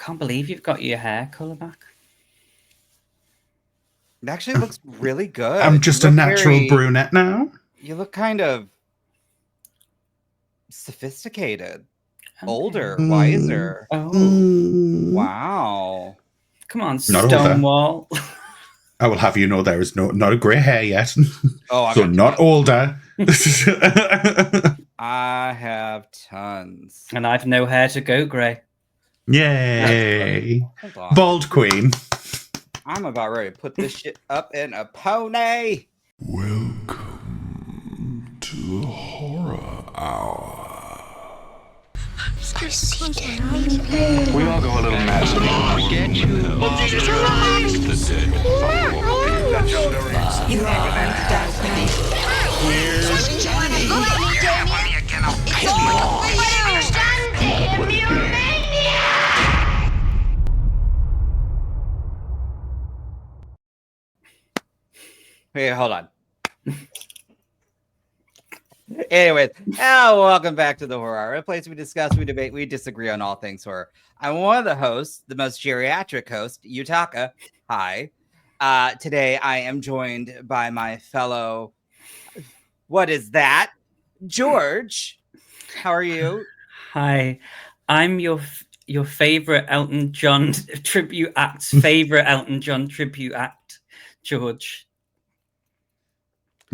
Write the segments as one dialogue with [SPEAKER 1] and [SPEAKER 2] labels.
[SPEAKER 1] can't believe you've got your hair colour back.
[SPEAKER 2] It actually looks really good.
[SPEAKER 3] I'm just a natural brunette now.
[SPEAKER 2] You look kind of sophisticated, older, wiser.
[SPEAKER 1] Oh,
[SPEAKER 2] Wow.
[SPEAKER 1] come on,
[SPEAKER 3] Not older.
[SPEAKER 1] Stonewall.
[SPEAKER 3] I will have you know there is not a grey hair yet.
[SPEAKER 2] Oh,
[SPEAKER 3] so not older.
[SPEAKER 2] I have tons.
[SPEAKER 1] And I've no hair to go grey.
[SPEAKER 3] Yay.
[SPEAKER 2] Hold on.
[SPEAKER 3] Bald queen.
[SPEAKER 2] I'm about ready to put this shit up in a pony.
[SPEAKER 4] Welcome to the Horror Hour.
[SPEAKER 5] We all go a little mad sometimes. We get you.
[SPEAKER 6] Here's Johnny.
[SPEAKER 2] Wait, hold on. Anyways, welcome back to the Horror Hour, a place we discuss, we debate, we disagree on all things horror. I'm one of the hosts, the most geriatric host, Yutaka. Hi. Today I am joined by my fellow, what is that? George. How are you?
[SPEAKER 1] Hi, I'm your favorite Elton John tribute act's favorite Elton John tribute act, George.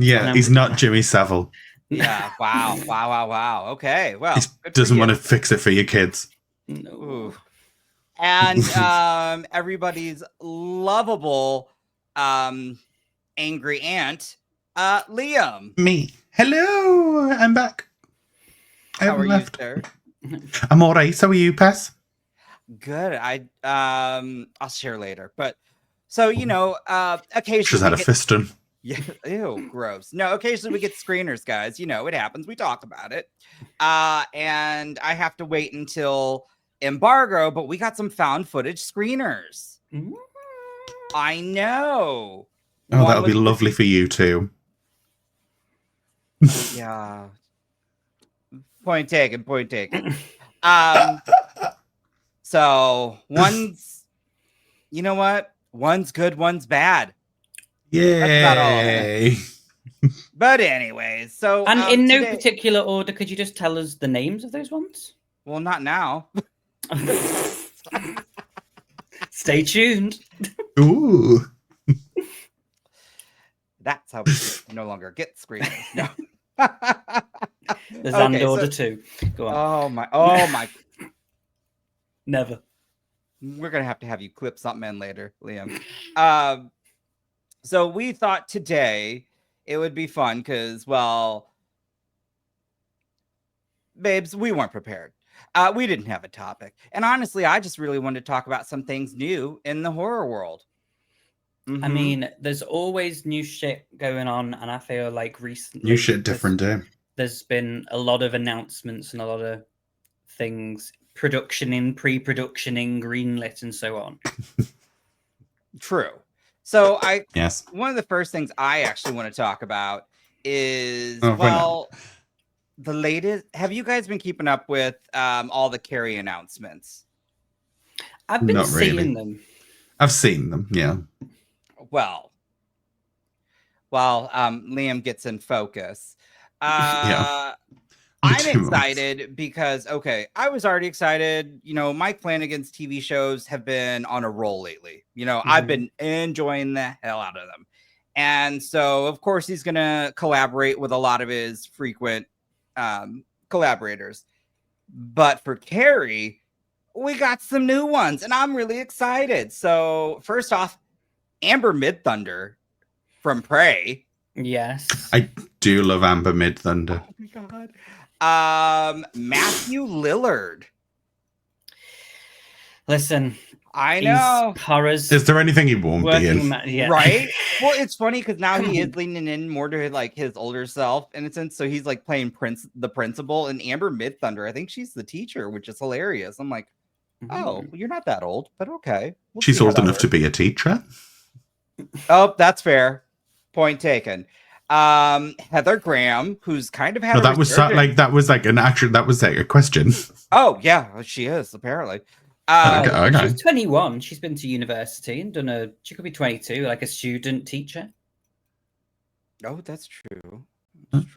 [SPEAKER 3] Yeah, he's not Jimmy Savile.
[SPEAKER 2] Yeah. Wow. Okay. Well,
[SPEAKER 3] he doesn't want to fix it for your kids.
[SPEAKER 1] No.
[SPEAKER 2] Ooh. And everybody's lovable angry aunt, Liam.
[SPEAKER 3] Me. Hello, I'm back.
[SPEAKER 2] How are you, sir?
[SPEAKER 3] I'm all right. How are you, Pess?
[SPEAKER 2] Good. I'll share later. But so occasionally
[SPEAKER 3] She's had a fisting.
[SPEAKER 2] Yeah. Ew. Gross. No. Occasionally we get screeners, guys. It happens. We talk about it. And I have to wait until embargo, but we got some found footage screeners. I know.
[SPEAKER 3] Oh, that'll be lovely for you too.
[SPEAKER 2] Yeah. Point taken. So one's, you know what? One's good, one's bad.
[SPEAKER 3] Yay.
[SPEAKER 2] That's about all. But anyways, so
[SPEAKER 1] and in no particular order, could you just tell us the names of those ones?
[SPEAKER 2] Well, not now.
[SPEAKER 1] Stay tuned.
[SPEAKER 3] Ooh.
[SPEAKER 2] That's how we no longer get screeners. No.
[SPEAKER 1] There's okay, order 2. Go on.
[SPEAKER 2] Oh my.
[SPEAKER 1] Never.
[SPEAKER 2] We're gonna have to have you clip something in later, Liam. So we thought today it would be fun because, well, babes, we weren't prepared. We didn't have a topic. And honestly, I just really wanted to talk about some things new in the horror world.
[SPEAKER 1] Mm-hmm. I mean, there's always new shit going on, and I feel like recently...
[SPEAKER 3] New shit, different day.
[SPEAKER 1] There's been a lot of announcements and a lot of things, pre-productioning, greenlit, and so on.
[SPEAKER 2] True. So
[SPEAKER 3] yes.
[SPEAKER 2] One of the first things I actually want to talk about is, the latest. Have you guys been keeping up with all the Carrie announcements?
[SPEAKER 1] I've been seeing them.
[SPEAKER 3] I've seen them, yeah.
[SPEAKER 2] Well, while Liam gets in focus, yeah. I'm excited because, I was already excited. Mike Flanagan's TV shows have been on a roll lately. I've been enjoying the hell out of them. And so, of course, he's going to collaborate with a lot of his frequent collaborators. But for Carrie, we got some new ones, and I'm really excited. So, first off, Amber Midthunder from Prey.
[SPEAKER 1] Yes.
[SPEAKER 3] I do love Amber Midthunder.
[SPEAKER 2] Oh, my God. Matthew Lillard.
[SPEAKER 1] Listen,
[SPEAKER 2] I know.
[SPEAKER 3] Is there anything he won't be in?
[SPEAKER 2] Right? Well, it's funny because now he is leaning in more to like his older self in a sense. So he's like playing the principal, and Amber Midthunder, I think she's the teacher, which is hilarious. I'm like, oh, you're not that old, but okay.
[SPEAKER 3] She's old enough to be a teacher.
[SPEAKER 2] Oh, that's fair. Point taken. Heather Graham, who's kind of had
[SPEAKER 3] that was like a question.
[SPEAKER 2] Oh yeah, she is apparently.
[SPEAKER 3] Okay.
[SPEAKER 1] She's 21. She's been to university and she could be 22, like a student teacher.
[SPEAKER 2] Oh, that's true.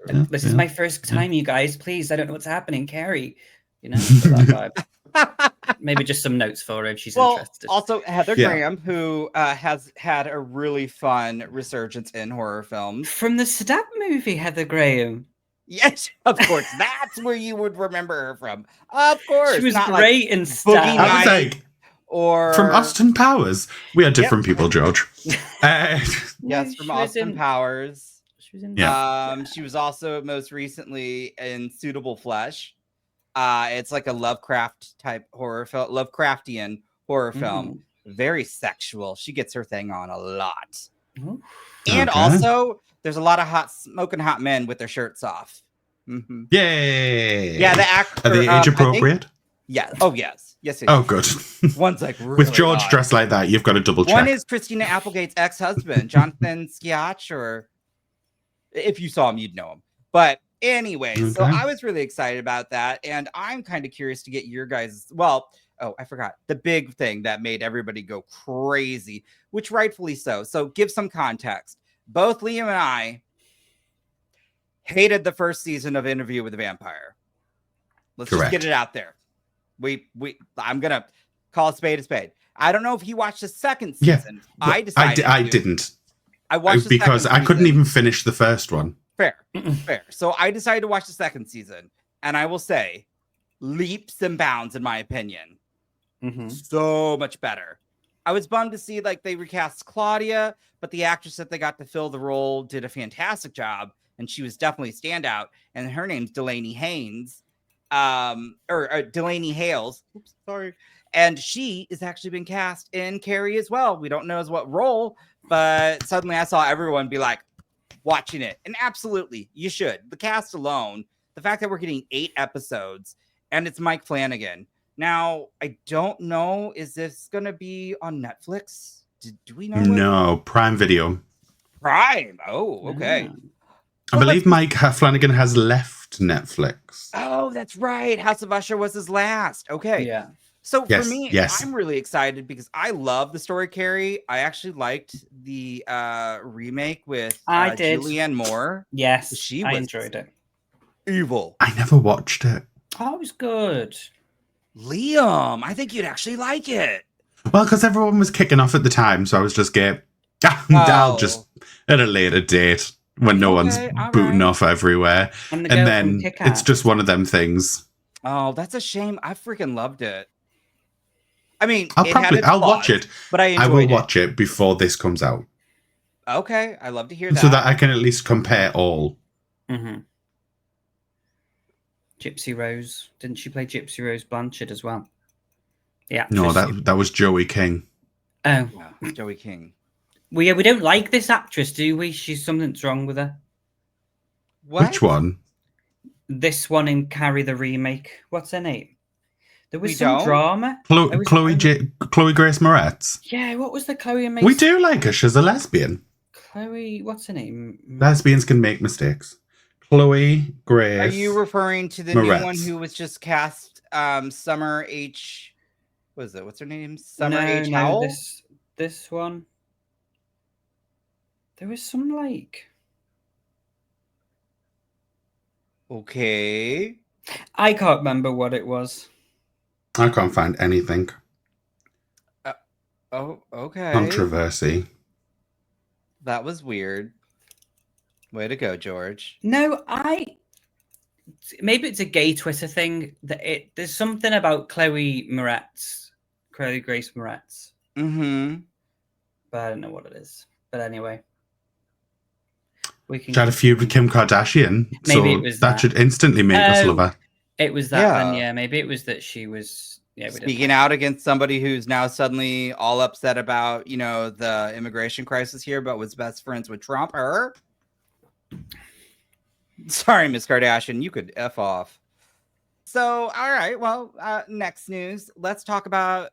[SPEAKER 1] This is my first time, you guys. Please, I don't know what's happening, Carrie. That vibe. Maybe just some notes for her if she's interested.
[SPEAKER 2] Also, Heather Graham, who has had a really fun resurgence in horror films.
[SPEAKER 1] From the Stab movie, Heather Graham.
[SPEAKER 2] Yes, of course. That's where you would remember her from. Of course.
[SPEAKER 1] She was
[SPEAKER 2] not
[SPEAKER 1] great in Stab.
[SPEAKER 3] I was like,
[SPEAKER 2] or
[SPEAKER 3] from Austin Powers. We are different people, George.
[SPEAKER 2] Yes, from Austin Powers.
[SPEAKER 1] She was in
[SPEAKER 2] she was also most recently in Suitable Flesh. It's like a Lovecraft type horror film, Lovecraftian horror film. Very sexual. She gets her thing on a lot. And also, there's a lot of smoking hot men with their shirts off.
[SPEAKER 3] Yay!
[SPEAKER 2] Yeah, the actor.
[SPEAKER 3] Are they age appropriate?
[SPEAKER 2] Yeah. Oh, yes. Yes.
[SPEAKER 3] Oh, good.
[SPEAKER 2] One's like really
[SPEAKER 3] with George
[SPEAKER 2] odd.
[SPEAKER 3] dressed like that, you've got to double check.
[SPEAKER 2] One is Christina Applegate's ex-husband, Jonathan Sciatch, or if you saw him, you'd know him. But anyway, so I was really excited about that, and I'm kind of curious to get your guys. Well, I forgot the big thing that made everybody go crazy, which rightfully so. So give some context. Both Liam and I hated the first season of Interview with the Vampire. Let's just get it out there. I'm gonna call a spade a spade. I don't know if he watched the second season. I decided
[SPEAKER 3] I didn't.
[SPEAKER 2] I watched
[SPEAKER 3] because I couldn't even finish the first one.
[SPEAKER 2] Fair. So I decided to watch the second season, and I will say, leaps and bounds, in my opinion. So much better. I was bummed to see like they recast Claudia, but the actress that they got to fill the role did a fantastic job, and she was definitely a standout. And her name's Delaney Haynes, or Delaney Hales. Oops, sorry. And she has actually been cast in Carrie as well. We don't know as what role, but suddenly I saw everyone be like watching it, and absolutely, you should. The cast alone, the fact that we're getting 8 episodes, and it's Mike Flanagan. Now, I don't know, is this going to be on Netflix? Do we know?
[SPEAKER 3] No, Prime Video.
[SPEAKER 2] Prime. Oh, okay.
[SPEAKER 3] I believe Mike Flanagan has left Netflix.
[SPEAKER 2] Oh, that's right. House of Usher was his last. Okay.
[SPEAKER 1] Yeah.
[SPEAKER 2] So for me, I'm really excited because I love the story, Carrie. I actually liked the remake with Julianne Moore.
[SPEAKER 1] Yes,
[SPEAKER 2] I
[SPEAKER 1] enjoyed it.
[SPEAKER 2] Evil.
[SPEAKER 3] I never watched it.
[SPEAKER 1] Oh, it was good.
[SPEAKER 2] Liam, I think you'd actually like it.
[SPEAKER 3] Well, because everyone was kicking off at the time, so I was just I'll just at a later date when no one's booting off everywhere. And then it's just one of them things.
[SPEAKER 2] Oh, that's a shame. I freaking loved it. I mean,
[SPEAKER 3] I'll watch it,
[SPEAKER 2] but I
[SPEAKER 3] will watch it before this comes out.
[SPEAKER 2] Okay, I love to hear that.
[SPEAKER 3] So that I can at least compare all.
[SPEAKER 1] Gypsy Rose. Didn't she play Gypsy Rose Blanchard as well? Yeah.
[SPEAKER 3] No, that was Joey King.
[SPEAKER 1] Oh.
[SPEAKER 2] Yeah, Joey King.
[SPEAKER 1] We don't like this actress, do we? Something's wrong with her.
[SPEAKER 2] What?
[SPEAKER 3] Which one?
[SPEAKER 1] This one in Carrie the remake. What's her name? There was some drama.
[SPEAKER 3] Chloe Grace Moretz.
[SPEAKER 1] Yeah, what was the Chloe and Mason?
[SPEAKER 3] We do like her. She's a lesbian.
[SPEAKER 1] Chloe, what's her name?
[SPEAKER 3] Lesbians can make mistakes. Chloe Grace.
[SPEAKER 2] Are you referring to the
[SPEAKER 3] Moretz.
[SPEAKER 2] new one who was just cast? Summer H. What is it? What's her name? Summer H. Howell.
[SPEAKER 1] This one. There was some like.
[SPEAKER 2] Okay.
[SPEAKER 1] I can't remember what it was.
[SPEAKER 3] I can't find anything.
[SPEAKER 2] Oh, okay.
[SPEAKER 3] Controversy.
[SPEAKER 2] That was weird. Way to go, George.
[SPEAKER 1] No, maybe it's a gay Twitter thing. There's something about Chloe Grace Moretz. But I don't know what it is. But anyway.
[SPEAKER 3] She had a feud with Kim Kardashian.
[SPEAKER 1] Maybe
[SPEAKER 3] so
[SPEAKER 1] it was
[SPEAKER 3] that should instantly make us love her.
[SPEAKER 1] It was that then, yeah. Maybe it was that she was
[SPEAKER 2] speaking out against somebody who's now suddenly all upset about, the immigration crisis here, but was best friends with Trump. Her? Sorry, Miss Kardashian, you could F off. So, all right, well, next news. Let's talk about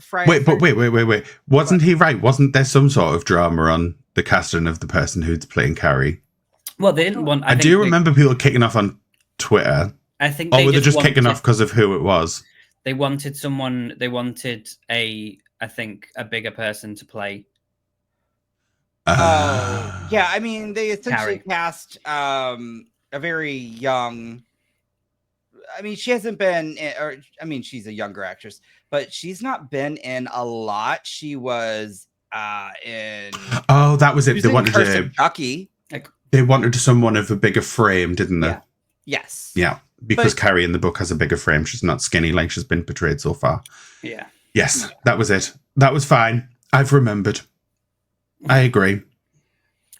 [SPEAKER 2] Friday.
[SPEAKER 3] Wait. Wasn't he right? Wasn't there some sort of drama on the casting of the person who's playing Carrie?
[SPEAKER 1] Well, they didn't want...
[SPEAKER 3] I do remember people kicking off on Twitter.
[SPEAKER 1] I think
[SPEAKER 3] or were they just kicking off because of who it was?
[SPEAKER 1] They wanted someone. They wanted I think, a bigger person to play.
[SPEAKER 2] Oh, yeah. I mean, they essentially
[SPEAKER 1] Carrie.
[SPEAKER 2] cast a very young. I mean, she hasn't been, or I mean, she's a younger actress, but she's not been in a lot. She was in.
[SPEAKER 3] Oh, that was it. They wanted
[SPEAKER 2] Curse of Chucky.
[SPEAKER 3] They wanted someone of a bigger frame, didn't they?
[SPEAKER 2] Yeah. Yes.
[SPEAKER 3] Yeah, because Carrie in the book has a bigger frame. She's not skinny like she's been portrayed so far.
[SPEAKER 1] Yeah.
[SPEAKER 3] Yes, that was it. That was fine. I've remembered. I agree.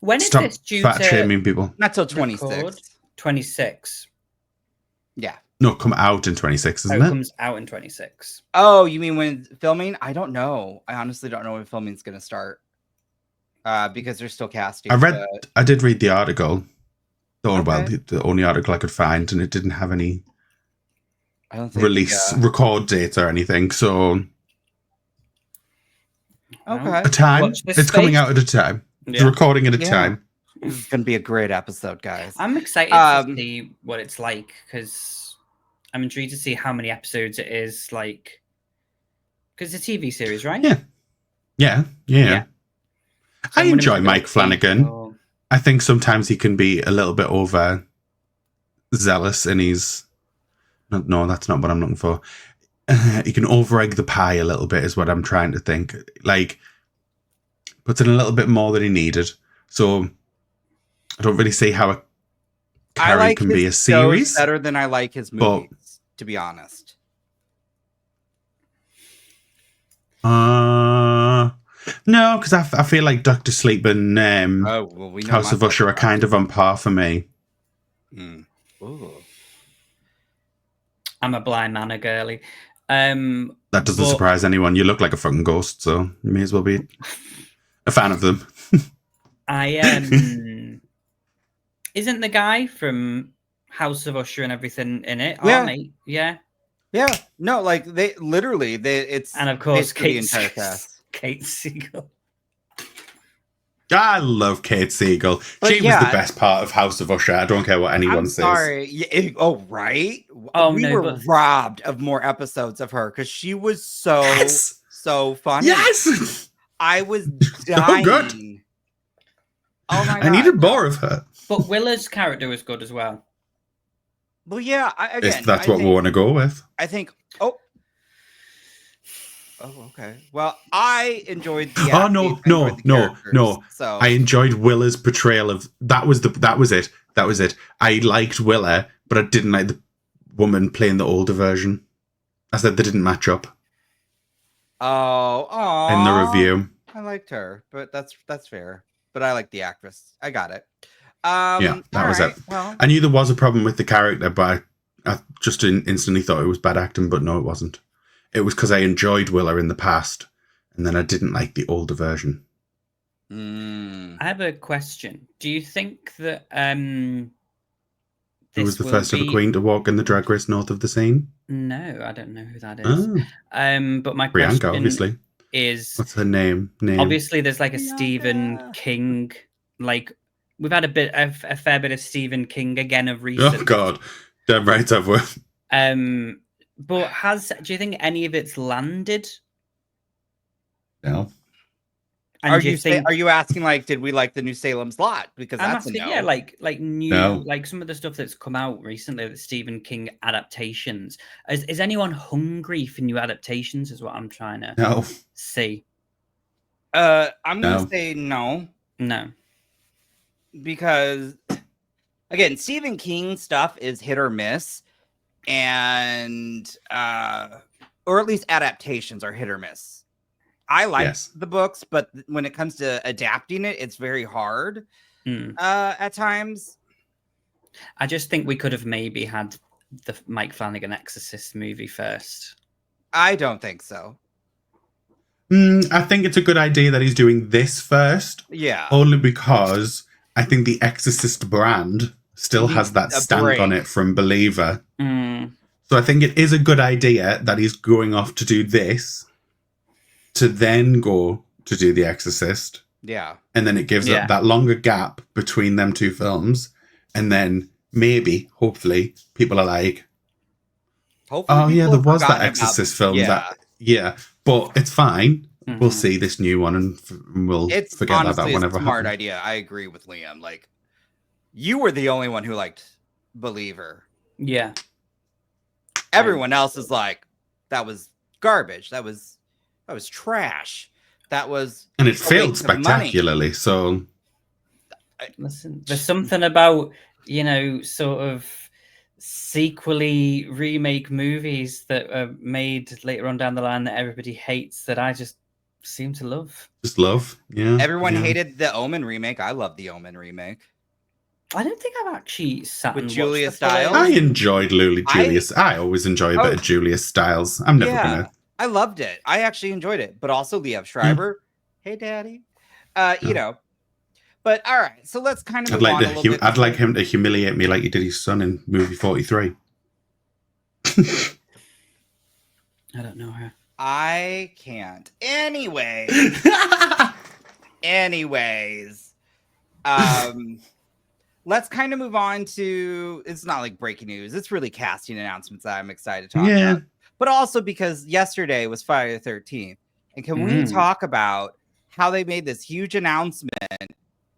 [SPEAKER 1] When is
[SPEAKER 3] Stop
[SPEAKER 1] this due
[SPEAKER 3] fat
[SPEAKER 1] to
[SPEAKER 3] shaming people?
[SPEAKER 2] Not till 26.
[SPEAKER 1] 26.
[SPEAKER 2] Yeah.
[SPEAKER 3] No, come out in 26, isn't
[SPEAKER 1] it?
[SPEAKER 3] It
[SPEAKER 1] comes out in 26.
[SPEAKER 2] Oh, you mean when filming? I don't know. I honestly don't know when filming's going to start. Because they're still casting.
[SPEAKER 3] I did read the article. Oh, well, the only article I could find, and it didn't have any release record date or anything. So,
[SPEAKER 2] okay,
[SPEAKER 3] a time. It's coming out at a time. Yeah. It's recording at a time.
[SPEAKER 2] This is going to be a great episode, guys.
[SPEAKER 1] I'm excited to see what it's like because I'm intrigued to see how many episodes it is. Like, because it's a TV series, right?
[SPEAKER 3] Yeah. So I enjoy Mike Flanagan. I think sometimes he can be a little bit over zealous in his. No, that's not what I'm looking for. He can over egg the pie a little bit, is what I'm trying to think. Like, puts in a little bit more than he needed. So I don't really see how a Carrie can be a series
[SPEAKER 2] better than I like his movies, to be honest.
[SPEAKER 3] No, because I feel like Dr. Sleep and House of Usher are kind of on par for me.
[SPEAKER 2] Ooh.
[SPEAKER 1] I'm a blind man, a girly.
[SPEAKER 3] That doesn't surprise anyone. You look like a fucking ghost, so you may as well be a fan of them.
[SPEAKER 1] Isn't the guy from House of Usher and everything in it?
[SPEAKER 2] Yeah. No, like they literally it's
[SPEAKER 1] and of course
[SPEAKER 2] the entire cast.
[SPEAKER 1] Kate Siegel.
[SPEAKER 3] I love Kate Siegel. She was the best part of House of Usher. I don't care what anyone says.
[SPEAKER 2] Sorry. Right? We were robbed of more episodes of her because she was so funny.
[SPEAKER 3] Yes.
[SPEAKER 2] I was dying.
[SPEAKER 3] Good.
[SPEAKER 2] Oh my God.
[SPEAKER 3] I needed more of her.
[SPEAKER 1] But Willa's character was good as well.
[SPEAKER 2] Well, yeah.
[SPEAKER 3] If that's what we want to go with.
[SPEAKER 2] I think. Oh, okay. Well, I enjoyed the.
[SPEAKER 3] No. So I enjoyed Willa's portrayal of that was it. I liked Willa, but I didn't like the woman playing the older version. I said they didn't match up.
[SPEAKER 2] Oh,
[SPEAKER 3] in the review.
[SPEAKER 2] I liked her, but that's fair. But I like the actress. I got it.
[SPEAKER 3] That was it. Well, I knew there was a problem with the character, but I just instantly thought it was bad acting. But no, it wasn't. It was because I enjoyed Willa in the past, and then I didn't like the older version.
[SPEAKER 1] I have a question. Do you think that
[SPEAKER 3] who was the first ever queen to walk in the Drag Race North of the Scene?
[SPEAKER 1] No, I don't know who that is. But my
[SPEAKER 3] Priyanka,
[SPEAKER 1] question
[SPEAKER 3] obviously.
[SPEAKER 1] Is
[SPEAKER 3] what's her name?
[SPEAKER 1] Obviously, there's like a Stephen King. Like we've had a fair bit of Stephen King again of recent.
[SPEAKER 3] Oh God, damn right I've won.
[SPEAKER 1] But do you think any of it's landed?
[SPEAKER 3] No.
[SPEAKER 1] And
[SPEAKER 2] are you asking like, did we like the new Salem's Lot? Because that's
[SPEAKER 1] asking, like new, like some of the stuff that's come out recently, the Stephen King adaptations. Is anyone hungry for new adaptations? Is what I'm trying to see.
[SPEAKER 2] I'm gonna say no.
[SPEAKER 1] No.
[SPEAKER 2] Because again, Stephen King stuff is hit or miss. And or at least adaptations are hit or miss. I like the books, but when it comes to adapting it, it's very hard at times.
[SPEAKER 1] I just think we could have maybe had the Mike Flanagan Exorcist movie first.
[SPEAKER 2] I don't think so.
[SPEAKER 3] I think it's a good idea that he's doing this first.
[SPEAKER 2] Yeah.
[SPEAKER 3] Only because I think the Exorcist brand still has that stamp on it from Believer. So I think it is a good idea that he's going off to do this to then go to do The Exorcist.
[SPEAKER 2] Yeah.
[SPEAKER 3] And then it gives up that longer gap between them two films. And then maybe, hopefully, people are like,
[SPEAKER 2] Hopefully,
[SPEAKER 3] there was that Exorcist film. Yeah, but it's fine. Mm-hmm. We'll see this new one, and we'll forget
[SPEAKER 2] honestly
[SPEAKER 3] that whenever.
[SPEAKER 2] It's a smart idea. I agree with Liam. Like, you were the only one who liked Believer.
[SPEAKER 1] Yeah.
[SPEAKER 2] Everyone else is like, that was garbage. That was trash. That was,
[SPEAKER 3] and it failed spectacularly. So,
[SPEAKER 1] listen, there's something about sort of sequely remake movies that are made later on down the line that everybody hates that I just seem to love.
[SPEAKER 3] Just love, yeah.
[SPEAKER 2] Everyone hated the Omen remake. I love the Omen remake.
[SPEAKER 1] I don't think I've actually sat
[SPEAKER 2] with
[SPEAKER 1] and
[SPEAKER 2] Julia
[SPEAKER 1] watched
[SPEAKER 2] Stiles.
[SPEAKER 3] I enjoyed Julius. I always enjoy a bit of Julia Stiles. I'm never gonna.
[SPEAKER 2] I loved it. I actually enjoyed it, but also Liev Schreiber. Hey, Daddy. You know. But all right, so let's kind of move on a little bit.
[SPEAKER 3] I'd like him to humiliate me like he did his son in movie 43.
[SPEAKER 1] I don't know her.
[SPEAKER 2] I can't. Anyways, let's kind of move on to. It's not like breaking news. It's really casting announcements that I'm excited to talk about. But also because yesterday was Friday the 13th, and can we talk about how they made this huge announcement?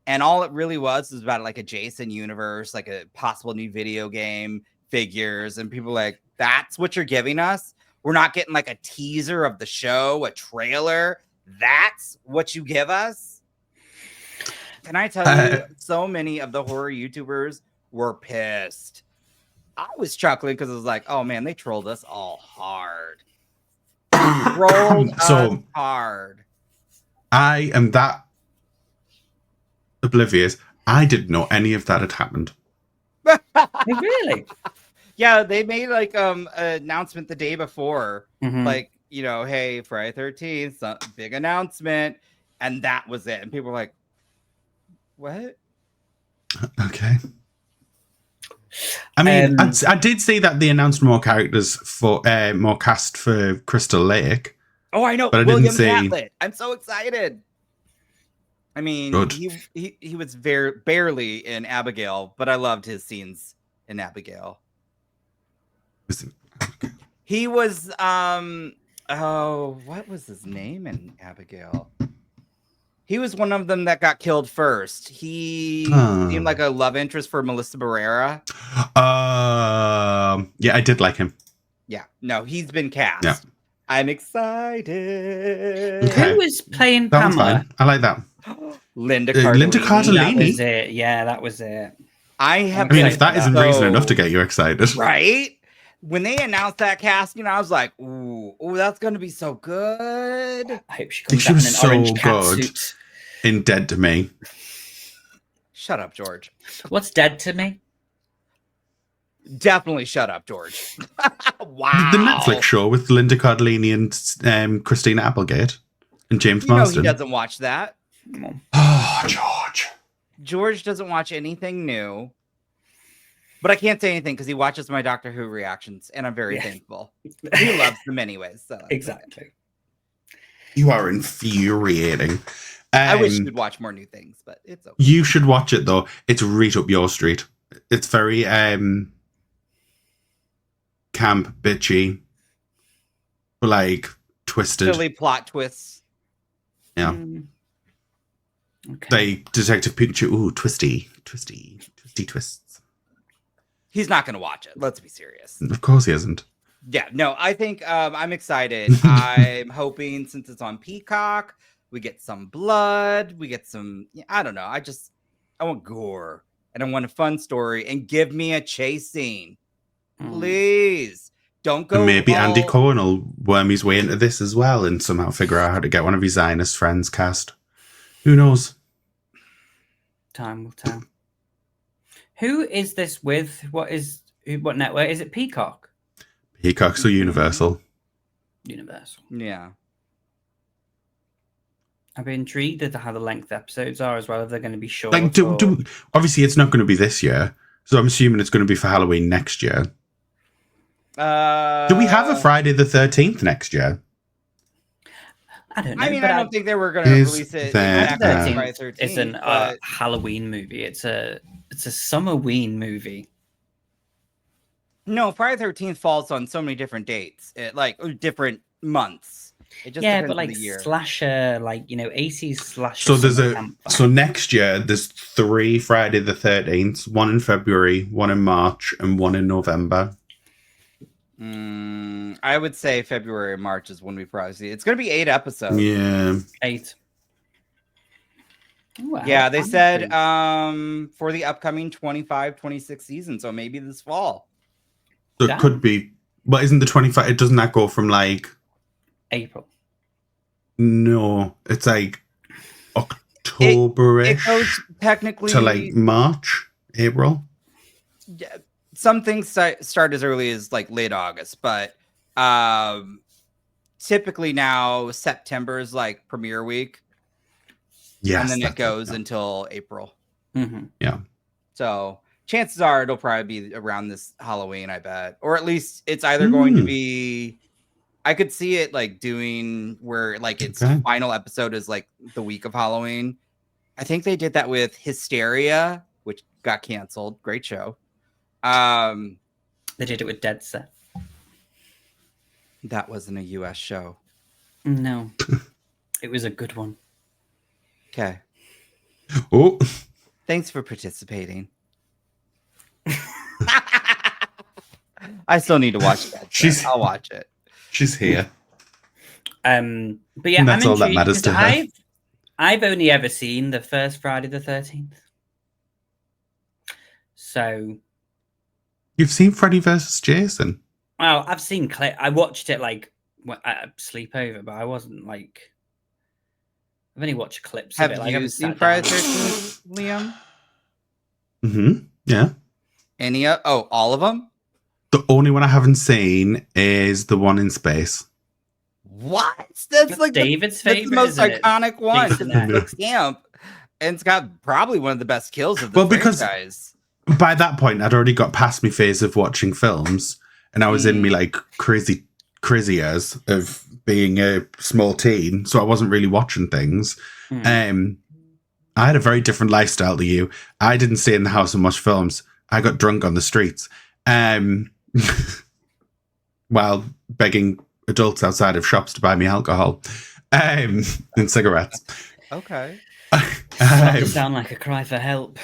[SPEAKER 2] And all it really was about like a Jason universe, like a possible new video game, figures, and people like, that's what you're giving us? We're not getting like a teaser of the show, a trailer. That's what you give us? Can I tell you, so many of the horror YouTubers were pissed. I was chuckling because it was like, oh man, they trolled us all hard. Trolled us hard.
[SPEAKER 3] I am that oblivious. I didn't know any of that had happened.
[SPEAKER 1] Really?
[SPEAKER 2] Yeah, they made like an announcement the day before, like, hey, Friday 13th, big announcement, and that was it. And people were like, "What?"
[SPEAKER 3] Okay. I mean, I did see that they announced more characters for more cast for Crystal Lake.
[SPEAKER 2] Oh, I know.
[SPEAKER 3] But
[SPEAKER 2] William Catlett. I'm so excited. I mean,
[SPEAKER 3] Good.
[SPEAKER 2] he was barely in Abigail, but I loved his scenes in Abigail. He was what was his name in Abigail? He was one of them that got killed first. He seemed like a love interest for Melissa Barrera.
[SPEAKER 3] Yeah, I did like him.
[SPEAKER 2] Yeah, no, he's been cast.
[SPEAKER 3] Yeah.
[SPEAKER 2] I'm excited.
[SPEAKER 1] Okay. Who was playing Pamela?
[SPEAKER 3] I like that.
[SPEAKER 2] Linda Cardellini.
[SPEAKER 1] That was it. Yeah, that was it.
[SPEAKER 2] I
[SPEAKER 3] mean, if that isn't reason enough to get you excited,
[SPEAKER 2] right? When they announced that casting, I was like, "Ooh, that's going to be so good."
[SPEAKER 1] I hope she comes out in an orange catsuit.
[SPEAKER 3] In Dead to Me.
[SPEAKER 2] Shut up, George.
[SPEAKER 1] What's Dead to Me?
[SPEAKER 2] Definitely shut up, George. Wow.
[SPEAKER 3] The Netflix show with Linda Cardellini and Christina Applegate and James Marsden.
[SPEAKER 2] He doesn't watch that.
[SPEAKER 3] Oh, George.
[SPEAKER 2] George doesn't watch anything new. But I can't say anything because he watches my Doctor Who reactions, and I'm very thankful. He loves them anyways. So
[SPEAKER 1] exactly.
[SPEAKER 3] You are infuriating.
[SPEAKER 2] I wish you'd watch more new things, but it's okay.
[SPEAKER 3] You should watch it, though. It's right up your street. It's very camp, bitchy, but like twisted.
[SPEAKER 2] Silly plot twists.
[SPEAKER 3] Yeah. Okay. Detective Pikachu. Ooh, twisty twists.
[SPEAKER 2] He's not going to watch it. Let's be serious.
[SPEAKER 3] Of course he isn't.
[SPEAKER 2] Yeah, no, I think I'm excited. I'm hoping since it's on Peacock, we get some blood. We get some, I don't know. I want gore and I want a fun story and give me a chase scene. Please don't go.
[SPEAKER 3] And maybe Andy Cohen will worm his way into this as well and somehow figure out how to get one of his Zionist friends cast. Who knows?
[SPEAKER 1] Time will tell. Who is this with? What network? Is it Peacock?
[SPEAKER 3] Peacock's or Universal?
[SPEAKER 1] Universal.
[SPEAKER 2] Yeah.
[SPEAKER 1] I'd be intrigued at how the length episodes are as well, if they're going to be short.
[SPEAKER 3] Like, obviously, it's not going to be this year, so I'm assuming it's going to be for Halloween next year. Do we have a Friday the 13th next year?
[SPEAKER 1] I don't know.
[SPEAKER 2] I mean, I don't think they were going to release it exactly Friday 13th.
[SPEAKER 1] It's a Halloween movie. It's a Summerween movie.
[SPEAKER 2] No, Friday the 13th falls on so many different dates, different months. It just depends
[SPEAKER 1] but
[SPEAKER 2] on
[SPEAKER 1] like
[SPEAKER 2] the year.
[SPEAKER 1] slasher, 80s slasher.
[SPEAKER 3] So so next year there's 3 Friday the 13th, one in February, one in March, and one in November.
[SPEAKER 2] I would say February and March is when we probably see it. It's going to be 8 episodes.
[SPEAKER 3] Yeah.
[SPEAKER 1] 8.
[SPEAKER 2] Ooh, yeah, they said for the upcoming 25-26 season, so maybe this fall.
[SPEAKER 3] So it could be, but isn't the 25? It doesn't that go from like
[SPEAKER 1] April?
[SPEAKER 3] No, it's like October-ish.
[SPEAKER 2] It goes technically
[SPEAKER 3] to like March, April.
[SPEAKER 2] Yeah, some things start as early as like late August, but typically now September is like premiere week.
[SPEAKER 3] Yes,
[SPEAKER 2] and then it goes until April.
[SPEAKER 1] Mm-hmm.
[SPEAKER 3] Yeah.
[SPEAKER 2] So chances are it'll probably be around this Halloween, I bet. Or at least it's either going to be, I could see it like doing where like its final episode is like the week of Halloween. I think they did that with Hysteria, which got canceled. Great show.
[SPEAKER 1] They did it with Dead Set.
[SPEAKER 2] That wasn't a US show.
[SPEAKER 1] No. It was a good one.
[SPEAKER 2] Okay.
[SPEAKER 3] Oh.
[SPEAKER 2] Thanks for participating. I still need to watch that. I'll watch it.
[SPEAKER 3] She's here.
[SPEAKER 1] But yeah,
[SPEAKER 3] and that's all that matters to her.
[SPEAKER 1] I've only ever seen the first Friday the 13th. So
[SPEAKER 3] you've seen Freddy versus Jason?
[SPEAKER 1] Well, I've seen I watched it like at a sleepover, but I wasn't like. I've only watched clips of it. Like,
[SPEAKER 2] have you seen Friday the 13th, Liam?
[SPEAKER 3] Mm-hmm. Yeah.
[SPEAKER 2] Any all of them?
[SPEAKER 3] The only one I haven't seen is the one in space.
[SPEAKER 2] What? That's like
[SPEAKER 1] David's favorite.
[SPEAKER 2] That's the most iconic one. It's camp, and it's got probably one of the best kills of the franchise.
[SPEAKER 3] Because by that point, I'd already got past my phase of watching films, and I was in me like crazy years of being a small teen, so I wasn't really watching things. I had a very different lifestyle to you. I didn't stay in the house and watch films. I got drunk on the streets, while begging adults outside of shops to buy me alcohol and cigarettes.
[SPEAKER 2] Okay.
[SPEAKER 1] You sound like a cry for help.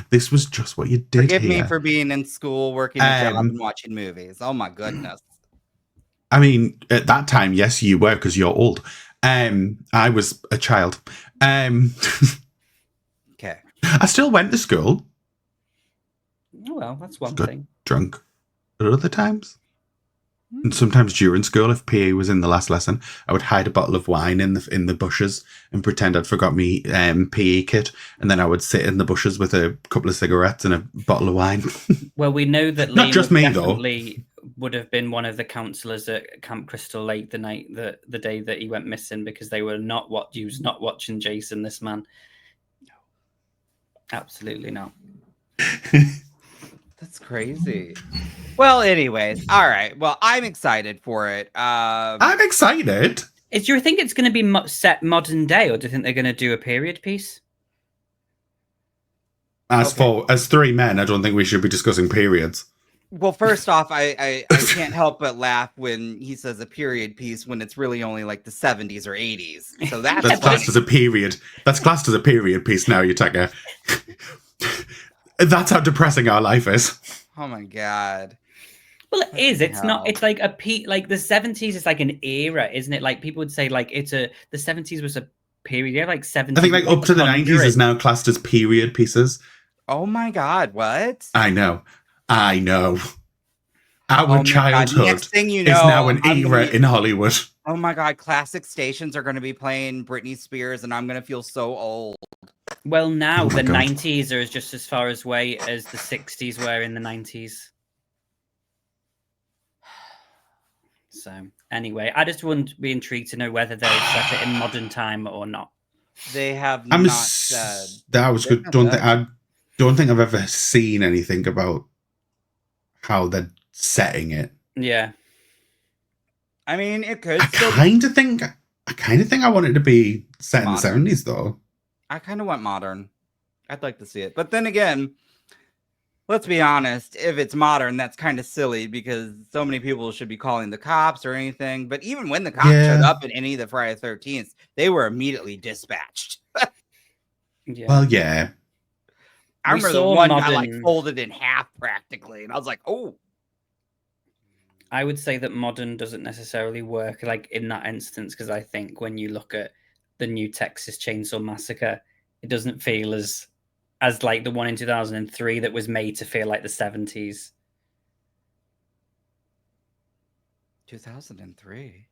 [SPEAKER 3] This was just what you did.
[SPEAKER 2] Forgive me for being in school, working a job, and watching movies. Oh my goodness.
[SPEAKER 3] I mean, at that time, yes, you were, because you're old. I was a child.
[SPEAKER 2] Okay.
[SPEAKER 3] I still went to school.
[SPEAKER 1] Oh, well, that's one thing.
[SPEAKER 3] Drunk at other times. And sometimes during school, if PE was in the last lesson, I would hide a bottle of wine in the bushes and pretend I'd forgot me PE kit, and then I would sit in the bushes with a couple of cigarettes and a bottle of wine.
[SPEAKER 1] Well, we know that
[SPEAKER 3] not just me though.
[SPEAKER 1] Would have been one of the counsellors at Camp Crystal Lake the day that he went missing, because they were not watching Jason. This man, no, absolutely not.
[SPEAKER 2] That's crazy. Well, anyways, all right. Well, I'm excited for it.
[SPEAKER 3] I'm excited.
[SPEAKER 1] Do you think it's going to be set modern day, or do you think they're going to do a period piece?
[SPEAKER 3] As 3 men, I don't think we should be discussing periods.
[SPEAKER 2] Well, first off, I can't help but laugh when he says a period piece when it's really only like the 70s or 80s. So that's
[SPEAKER 3] classed as a period. That's classed as a period piece now, Yutaka. That's how depressing our life is.
[SPEAKER 2] Oh my god.
[SPEAKER 1] Well, it is. It's not. It's like like the 70s is like an era, isn't it? Like people would say, like the 70s was a period. Yeah, like 70s.
[SPEAKER 3] I think like up to the 90s is now classed as period pieces.
[SPEAKER 2] Oh my god! What?
[SPEAKER 3] I know. Our childhood
[SPEAKER 2] Next thing you know,
[SPEAKER 3] is now an era in Hollywood.
[SPEAKER 2] Oh my god! Classic stations are going to be playing Britney Spears, and I'm going to feel so old.
[SPEAKER 1] Well, now the 90s are just as far away as the 60s were in the 90s. So, anyway, I just wouldn't be intrigued to know whether they'll set it in modern time or not.
[SPEAKER 2] They have not said.
[SPEAKER 3] That was good. I don't think I've ever seen anything about how they're setting it.
[SPEAKER 1] Yeah.
[SPEAKER 2] I mean, it could.
[SPEAKER 3] I kind of think I want it to be set modern. In the 70s, though.
[SPEAKER 2] I kind of want modern. I'd like to see it. But then again, let's be honest, if it's modern, that's kind of silly because so many people should be calling the cops or anything. But even when the cops showed up in any of the Friday the 13th, they were immediately dispatched.
[SPEAKER 1] Yeah.
[SPEAKER 3] Well, yeah.
[SPEAKER 2] I remember the one got like folded in half practically, and I was like, oh.
[SPEAKER 1] I would say that modern doesn't necessarily work like in that instance because I think when you look at the new Texas Chainsaw Massacre, it doesn't feel as like the one in 2003 that was made to feel like the 70s.
[SPEAKER 2] 2003.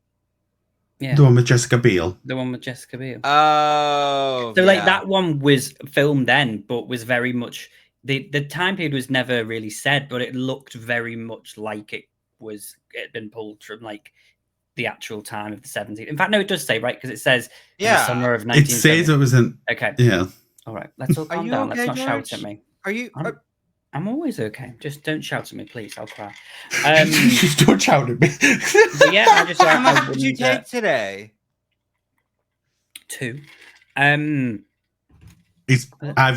[SPEAKER 1] Yeah.
[SPEAKER 3] The one with Jessica Biel.
[SPEAKER 1] The one with Jessica Biel.
[SPEAKER 2] Oh.
[SPEAKER 1] So like that one was filmed then, but was very much the time period was never really said, but it looked very much like it had been pulled from like the actual time of the 70s. In fact, no, it does say, right? Because it says in the summer of 1970.
[SPEAKER 3] It says it was in.
[SPEAKER 1] Okay.
[SPEAKER 3] Yeah.
[SPEAKER 1] All right. Let's all calm down.
[SPEAKER 2] Okay,
[SPEAKER 1] Let's not
[SPEAKER 2] George?
[SPEAKER 1] shout at me.
[SPEAKER 2] Are you?
[SPEAKER 1] I'm always okay. Just don't shout at me, please. I'll cry.
[SPEAKER 3] Just don't shout at me.
[SPEAKER 1] But yeah, I just
[SPEAKER 2] how much did you take today?
[SPEAKER 1] 2.
[SPEAKER 3] I've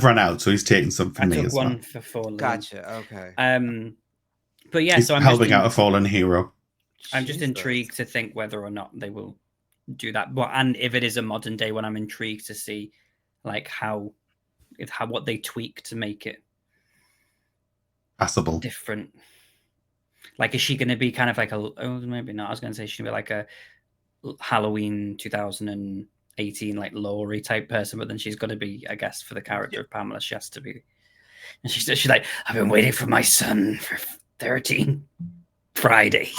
[SPEAKER 3] run out, so he's taking some from me
[SPEAKER 1] took
[SPEAKER 3] as
[SPEAKER 1] one
[SPEAKER 3] well.
[SPEAKER 1] for Fallen.
[SPEAKER 2] Gotcha. Okay.
[SPEAKER 1] But yeah,
[SPEAKER 3] He's
[SPEAKER 1] so I'm
[SPEAKER 3] helping out a fallen hero.
[SPEAKER 1] I'm just intrigued to think whether or not they will do that. But and if it is a modern day one, I'm intrigued to see like what they tweak to make it
[SPEAKER 3] Passable.
[SPEAKER 1] different. Like, is she going to be kind of like maybe not. I was going to say she's going to be like a Halloween 2018 like Laurie type person, but then she's got to be, I guess, for the character of Pamela, she has to be. And she's like, I've been waiting for my son for 13 Fridays.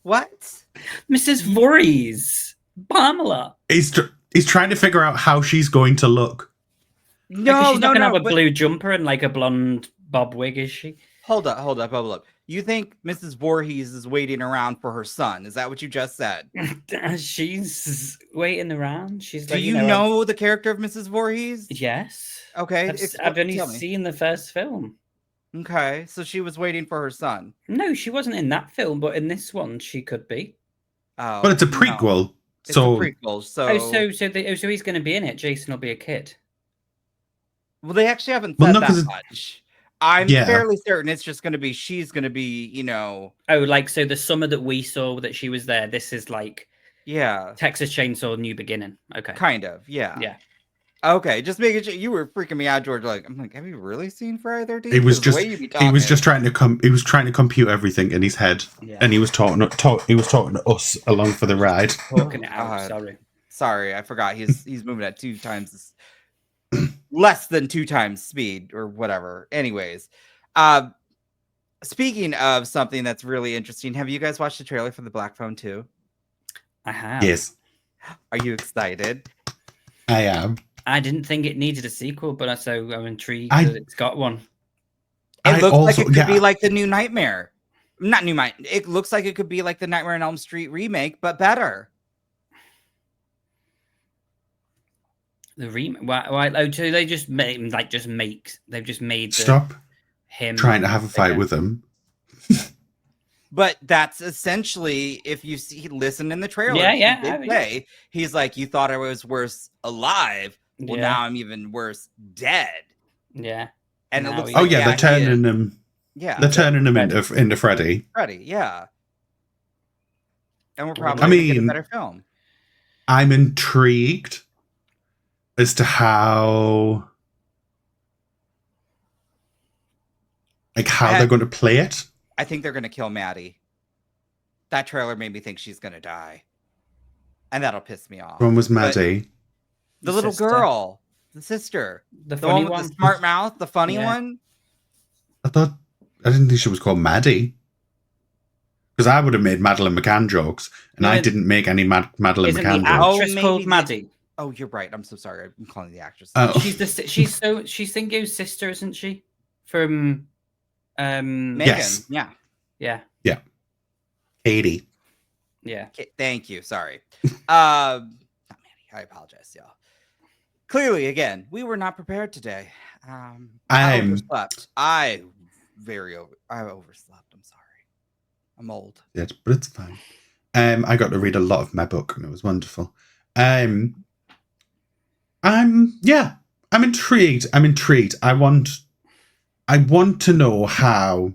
[SPEAKER 2] What?
[SPEAKER 1] Mrs. Voorhees, Pamela.
[SPEAKER 3] He's trying to figure out how she's going to look.
[SPEAKER 1] No, she's not going to have a blue jumper and like a blonde bob wig, is she?
[SPEAKER 2] Hold up. You think Mrs. Voorhees is waiting around for her son? Is that what you just said?
[SPEAKER 1] She's waiting around. She's.
[SPEAKER 2] Do
[SPEAKER 1] like,
[SPEAKER 2] you know the character of Mrs. Voorhees?
[SPEAKER 1] Yes.
[SPEAKER 2] Okay.
[SPEAKER 1] I've only seen the first film.
[SPEAKER 2] Okay, so she was waiting for her son.
[SPEAKER 1] No, she wasn't in that film, but in this one, she could be.
[SPEAKER 2] Oh,
[SPEAKER 3] but it's a prequel.
[SPEAKER 2] No. It's a prequel, so
[SPEAKER 1] so he's going to be in it. Jason will be a kid.
[SPEAKER 2] Well, they actually haven't said that much. I'm fairly certain it's just going to be she's going to be, Oh,
[SPEAKER 1] like so the summer that we saw that she was there. This is like Texas Chainsaw New Beginning. Okay,
[SPEAKER 2] kind of, yeah. Okay, just making sure. You were freaking me out, George. I'm like, have you really seen Friday the 13th?
[SPEAKER 3] He was just trying to compute everything in his head, and he was talking to us along for the ride.
[SPEAKER 1] Talking it out.
[SPEAKER 2] Sorry, I forgot. He's moving at 2 times less than 2 times speed or whatever. Anyways, speaking of something that's really interesting, have you guys watched the trailer for the Black Phone 2?
[SPEAKER 1] I have.
[SPEAKER 3] Yes.
[SPEAKER 2] Are you excited?
[SPEAKER 3] I am.
[SPEAKER 1] I didn't think it needed a sequel, but I'm intrigued that it's got one.
[SPEAKER 2] It looks like it could be like the new Nightmare. Not new Nightmare. It looks like it could be like the Nightmare on Elm Street remake, but better.
[SPEAKER 1] The remake? Why? Oh, so they just made They've just made
[SPEAKER 3] Stop
[SPEAKER 1] him
[SPEAKER 3] trying to have a fight with him.
[SPEAKER 2] But that's essentially, if you listen in the trailer, he's like, you thought I was worse alive. Well, now I'm even worse dead.
[SPEAKER 1] Yeah.
[SPEAKER 2] And it looks
[SPEAKER 3] like they're turning him. Yeah. They're turning him into Freddy.
[SPEAKER 2] Yeah. And we're probably going to get a better film.
[SPEAKER 3] I'm intrigued as to how they're going to play it.
[SPEAKER 2] I think they're going to kill Maddie. That trailer made me think she's going to die. And that'll piss me off.
[SPEAKER 3] One was Maddie.
[SPEAKER 2] The little girl. The sister.
[SPEAKER 1] The
[SPEAKER 2] funny one with the smart mouth. The funny one.
[SPEAKER 3] I didn't think she was called Maddie. Because I would have made Madeleine McCann jokes. And I didn't make any Madeleine McCann jokes.
[SPEAKER 1] Actress called Maddie.
[SPEAKER 2] Oh, you're right. I'm so sorry. I'm calling the actress.
[SPEAKER 3] Oh.
[SPEAKER 1] She's Thingo's sister, isn't she? From...
[SPEAKER 2] Megan.
[SPEAKER 3] Yes.
[SPEAKER 1] Yeah.
[SPEAKER 3] Katie.
[SPEAKER 1] Yeah.
[SPEAKER 2] Thank you. Sorry. Not Maddie. I apologize, y'all. Clearly, again, we were not prepared today. I overslept. I overslept. I'm sorry. I'm old.
[SPEAKER 3] Yeah, but it's fine. I got to read a lot of my book, and it was wonderful. I'm intrigued. I want I want to know how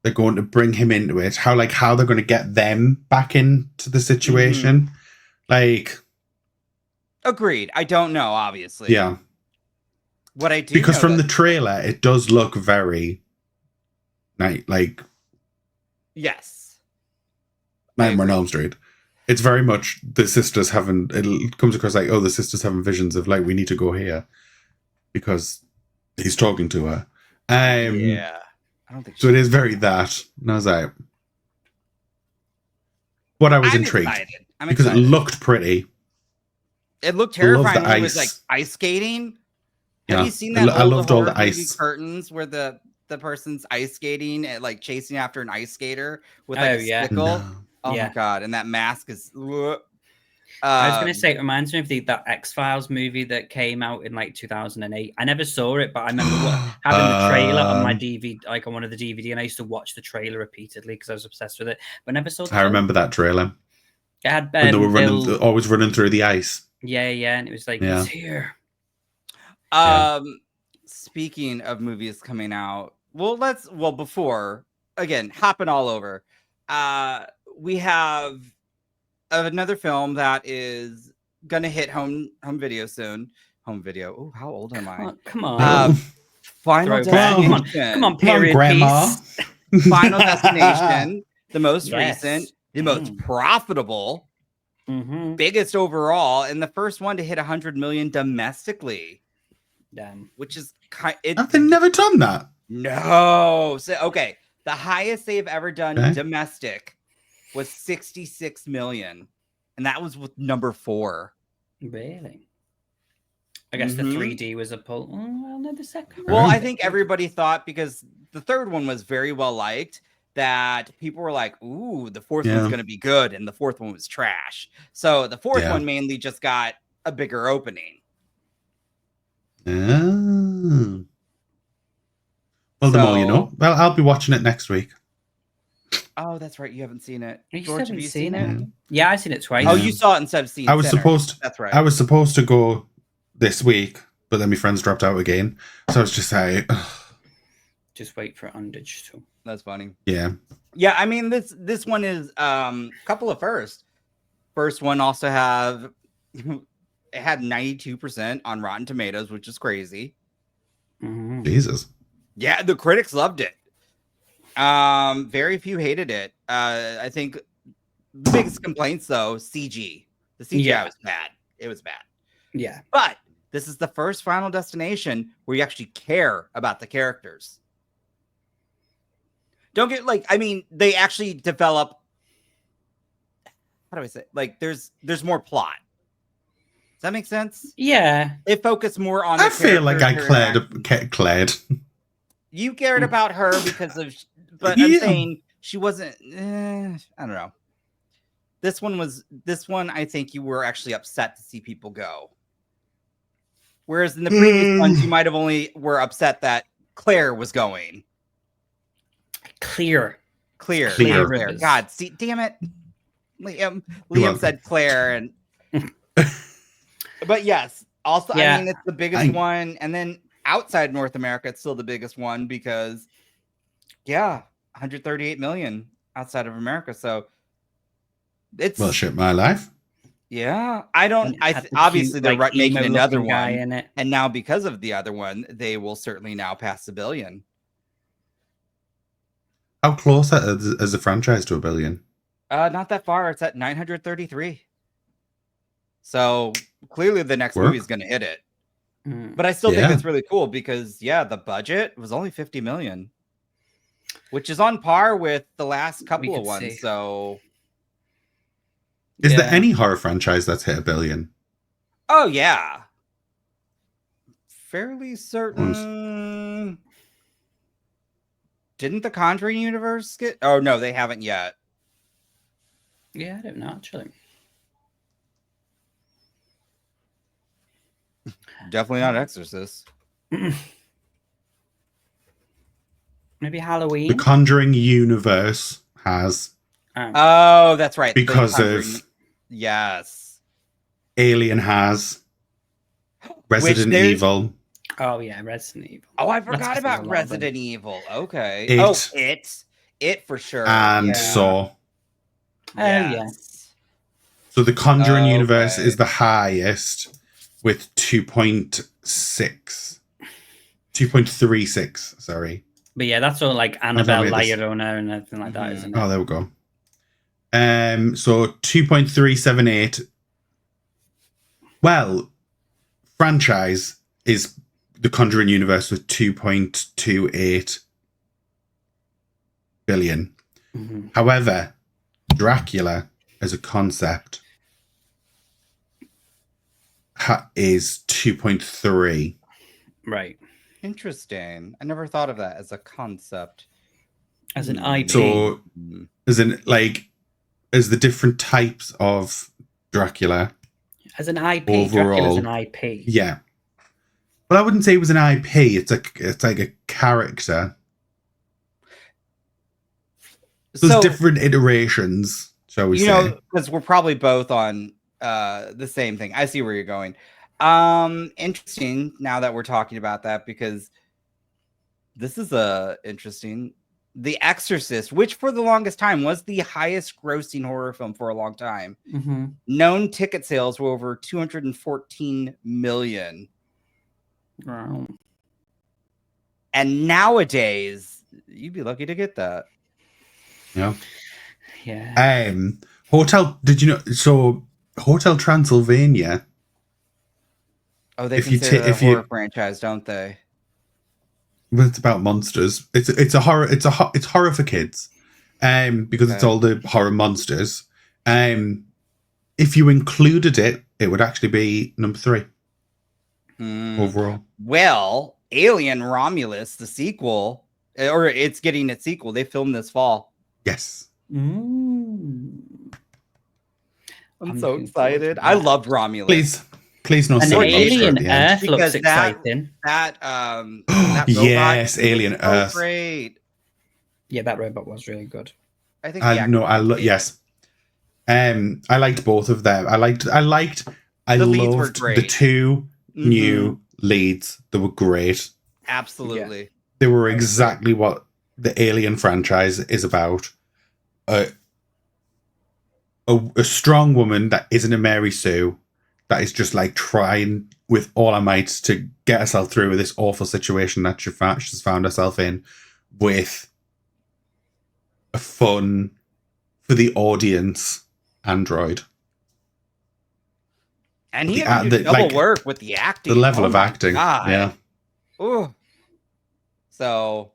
[SPEAKER 3] they're going to bring him into it. How they're going to get them back into the situation.
[SPEAKER 2] Agreed. I don't know, obviously.
[SPEAKER 3] Yeah.
[SPEAKER 2] What I do
[SPEAKER 3] because
[SPEAKER 2] know
[SPEAKER 3] from the trailer, it does look very
[SPEAKER 2] yes,
[SPEAKER 3] Nightmare on Elm Street. It's very much the sisters having. It comes across like, the sisters having visions of we need to go here because he's talking to her.
[SPEAKER 2] Yeah, I don't think
[SPEAKER 3] so. It is very that. And I was like, but I was intrigued because it looked pretty.
[SPEAKER 2] It looked terrifying when it was ice skating. Have you seen that?
[SPEAKER 3] I loved all the ice
[SPEAKER 2] curtains where the person's ice skating and chasing after an ice skater with a stickle.
[SPEAKER 3] No.
[SPEAKER 2] Oh my god! And that mask is.
[SPEAKER 1] I was going to say, it reminds me of that X-Files movie that came out in 2008. I never saw it, but I remember having the trailer on my DVD, on one of the DVD, and I used to watch the trailer repeatedly because I was obsessed with it. But never saw.
[SPEAKER 3] I remember that trailer.
[SPEAKER 1] It had
[SPEAKER 3] when they were always running through the ice.
[SPEAKER 1] Yeah, and it was it's here.
[SPEAKER 2] Speaking of movies coming out, before again, hopping all over. We have another film that is gonna hit home video soon. Home video. Oh, how old am I?
[SPEAKER 1] Come on.
[SPEAKER 2] Final Destination.
[SPEAKER 1] Come on, period
[SPEAKER 3] Grandma.
[SPEAKER 2] Piece. Final Destination, the most recent, the most profitable, biggest overall, and the first one to hit 100 million domestically.
[SPEAKER 1] Damn.
[SPEAKER 2] Which is
[SPEAKER 3] Have they never done that?
[SPEAKER 2] No. So the highest they've ever done domestic was 66 million, and that was with number 4.
[SPEAKER 1] Really? I guess the 3D was a pull. Well, no, the second.
[SPEAKER 2] Well, I think everybody thought, because the third one was very well liked, that people were like, "Ooh, the fourth one's going to be good," and the fourth one was trash. So the fourth one mainly just got a bigger opening.
[SPEAKER 3] Oh. Well, the more you know. Well, I'll be watching it next week.
[SPEAKER 2] Oh, that's right. You haven't seen it.
[SPEAKER 1] George, have you seen it? Yeah, I've seen it twice.
[SPEAKER 2] Oh, you saw it instead of seeing it.
[SPEAKER 3] That's right. I was supposed to go this week, but then my friends dropped out again. So I was just like,
[SPEAKER 1] just wait for it on digital.
[SPEAKER 2] That's funny.
[SPEAKER 3] Yeah.
[SPEAKER 2] Yeah, I mean, this one is a couple of firsts. First one also it had 92% on Rotten Tomatoes, which is crazy.
[SPEAKER 3] Jesus.
[SPEAKER 2] Yeah, the critics loved it. Very few hated it. I think the biggest complaints, though, CG. The CGI was bad. It was bad.
[SPEAKER 1] Yeah.
[SPEAKER 2] But this is the first Final Destination where you actually care about the characters. Don't get they actually develop. How do I say? There's more plot. Does that make sense?
[SPEAKER 1] Yeah.
[SPEAKER 2] It focused more on.
[SPEAKER 3] I feel like I cared.
[SPEAKER 2] You cared about her because of, but I'm saying she wasn't. I don't know. This one. I think you were actually upset to see people go. Whereas in the previous ones, you might have only were upset that Claire was going.
[SPEAKER 1] Claire.
[SPEAKER 2] God, see, damn it. Liam said Claire, and but yes, also I mean it's the biggest one, and then outside North America, it's still the biggest one because 138 million outside of America. So it's
[SPEAKER 3] shit my life.
[SPEAKER 2] Yeah, obviously they're making another one in it, and now because of the other one, they will certainly now pass $1 billion.
[SPEAKER 3] How close is the franchise to $1 billion?
[SPEAKER 2] Not that far. It's at 933. So clearly the next movie is going to hit it. But I still think that's really cool because the budget was only 50 million, which is on par with the last couple of ones. So
[SPEAKER 3] is there any horror franchise that's hit $1 billion?
[SPEAKER 2] Oh yeah. Fairly certain. Didn't the Conjuring universe get? Oh no, they haven't yet.
[SPEAKER 1] Yeah, I don't know actually.
[SPEAKER 2] Definitely not Exorcist.
[SPEAKER 1] Maybe Halloween.
[SPEAKER 3] The Conjuring universe has.
[SPEAKER 2] Oh, that's right.
[SPEAKER 3] Because of
[SPEAKER 2] Alien
[SPEAKER 3] has Resident Evil.
[SPEAKER 1] Oh yeah, Resident Evil.
[SPEAKER 2] Oh, I forgot about Resident Evil. Okay. It for sure.
[SPEAKER 3] And Saw.
[SPEAKER 1] Oh yeah.
[SPEAKER 3] So the Conjuring universe is the highest with 2.36. Sorry.
[SPEAKER 1] But yeah, that's all like Annabelle, La Llorona, and everything like that, isn't it?
[SPEAKER 3] Oh, there we go. So 2.378. Well, franchise is the Conjuring universe with 2.28 billion.
[SPEAKER 1] Mm-hmm.
[SPEAKER 3] However, Dracula as a concept is 2.3.
[SPEAKER 1] Right.
[SPEAKER 2] Interesting. I never thought of that as a concept.
[SPEAKER 1] As an IP.
[SPEAKER 3] So, as in, like, as the different types of Dracula.
[SPEAKER 1] As an IP,
[SPEAKER 3] overall,
[SPEAKER 1] Dracula's an IP.
[SPEAKER 3] Yeah. Well, I wouldn't say it was an IP. It's like a character. There's different iterations, shall we say.
[SPEAKER 2] You know, because we're probably both on the same thing. I see where you're going. Interesting now that we're talking about that, because this is interesting. The Exorcist, which for the longest time was the highest grossing horror film for a long time.
[SPEAKER 1] Mm-hmm.
[SPEAKER 2] Known ticket sales were over 214 million.
[SPEAKER 1] Wow.
[SPEAKER 2] And nowadays, you'd be lucky to get that.
[SPEAKER 3] Yeah.
[SPEAKER 1] Yeah.
[SPEAKER 3] Did you know? So Hotel Transylvania.
[SPEAKER 2] Oh, they consider it a horror franchise, don't they?
[SPEAKER 3] Well, it's about monsters. It's a horror. It's horror for kids, because it's all the horror monsters. If you included it, it would actually be number 3 overall.
[SPEAKER 2] Well, Alien Romulus, the sequel, or it's getting its sequel. They filmed this fall.
[SPEAKER 3] Yes.
[SPEAKER 1] I'm
[SPEAKER 2] so excited. I loved Romulus.
[SPEAKER 3] Please no.
[SPEAKER 1] And Alien Earth looks exciting.
[SPEAKER 2] That
[SPEAKER 3] yes, Alien Earth.
[SPEAKER 2] Great.
[SPEAKER 1] Yeah, that robot was really good.
[SPEAKER 2] I think.
[SPEAKER 3] Yes. I liked both of them. I loved the 2 new leads. They were great.
[SPEAKER 2] Absolutely.
[SPEAKER 3] Yeah. They were exactly what the Alien franchise is about. A strong woman that isn't a Mary Sue, that is just like trying with all her might to get herself through this awful situation that she's found herself in, with a fun for the audience android.
[SPEAKER 2] And he had to do double work with the acting.
[SPEAKER 3] The level of acting. God. Yeah.
[SPEAKER 2] Ooh. So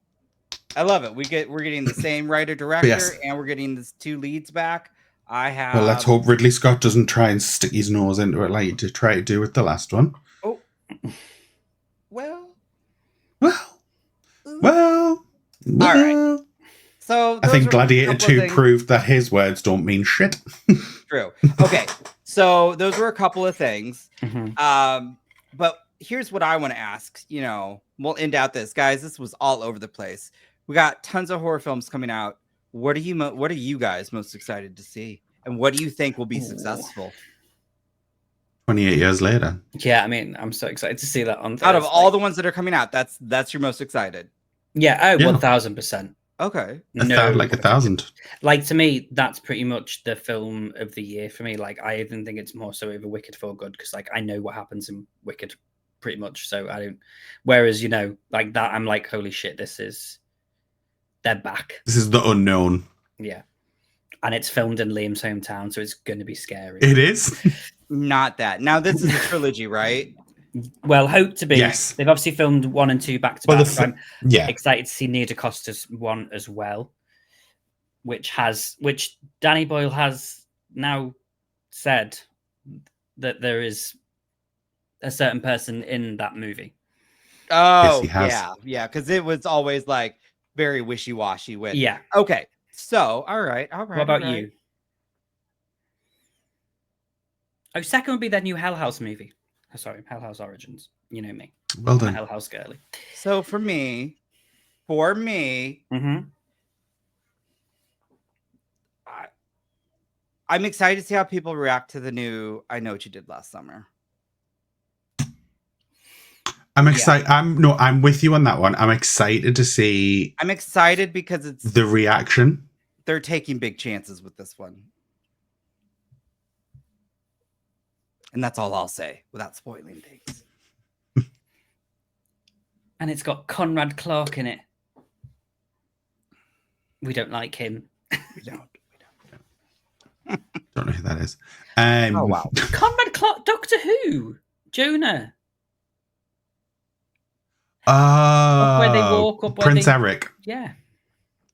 [SPEAKER 2] I love it. We're getting the same writer director, and we're getting these 2 leads back.
[SPEAKER 3] Well, let's hope Ridley Scott doesn't try and stick his nose into it like he tried to do with the last one.
[SPEAKER 2] Oh. Well.
[SPEAKER 3] All
[SPEAKER 2] right. So
[SPEAKER 3] I think Gladiator 2 proved that his words don't mean shit.
[SPEAKER 2] True. Okay. So those were a couple of things.
[SPEAKER 1] Mm-hmm.
[SPEAKER 2] But here's what I want to ask. You know, we'll end out this, guys. This was all over the place. We got tons of horror films coming out. What are you guys most excited to see? And what do you think will be successful?
[SPEAKER 3] 28 years later.
[SPEAKER 1] Yeah, I mean, I'm so excited to see that on Thursday.
[SPEAKER 2] Out of all the ones that are coming out, that's your most excited.
[SPEAKER 1] Yeah, 1000%.
[SPEAKER 2] Okay.
[SPEAKER 3] Like 1,000.
[SPEAKER 1] Like, to me, that's pretty much the film of the year for me. Like, I even think it's more so over Wicked for Good, because like I know what happens in Wicked pretty much, so I don't. Whereas, you know, like that, I'm like, holy shit, they're back.
[SPEAKER 3] This is the unknown.
[SPEAKER 1] Yeah. And it's filmed in Liam's hometown, so it's going to be scary.
[SPEAKER 3] It is?
[SPEAKER 2] Not that. Now, this is a trilogy, right?
[SPEAKER 1] Well, hope to be.
[SPEAKER 3] Yes.
[SPEAKER 1] They've obviously filmed 1 and 2 back to back. So I'm excited to see Nia DaCosta's one as well, which Danny Boyle has now said that there is a certain person in that movie.
[SPEAKER 2] Oh, yeah, because it was always like very wishy-washy with.
[SPEAKER 1] Yeah.
[SPEAKER 2] Okay. So, all right.
[SPEAKER 1] What about you? Oh, second would be their new Hell House movie. Oh, sorry, Hell House Origins. You know me.
[SPEAKER 3] Well done.
[SPEAKER 1] I'm a Hell House girly.
[SPEAKER 2] So for me,
[SPEAKER 1] mm-hmm.
[SPEAKER 2] I'm excited to see how people react to the new I Know What You Did Last Summer.
[SPEAKER 3] I'm excited. I'm with you on that one. I'm excited to see.
[SPEAKER 2] I'm excited because it's
[SPEAKER 3] the reaction.
[SPEAKER 2] They're taking big chances with this one. And that's all I'll say without spoiling things.
[SPEAKER 1] And it's got Conrad Clark in it. We don't like him.
[SPEAKER 2] We don't.
[SPEAKER 3] Don't know who that is.
[SPEAKER 2] Oh, wow.
[SPEAKER 1] Conrad Clark, Doctor Who. Jonah.
[SPEAKER 3] Up
[SPEAKER 1] where they walk, up where
[SPEAKER 3] Prince Eric.
[SPEAKER 1] Yeah.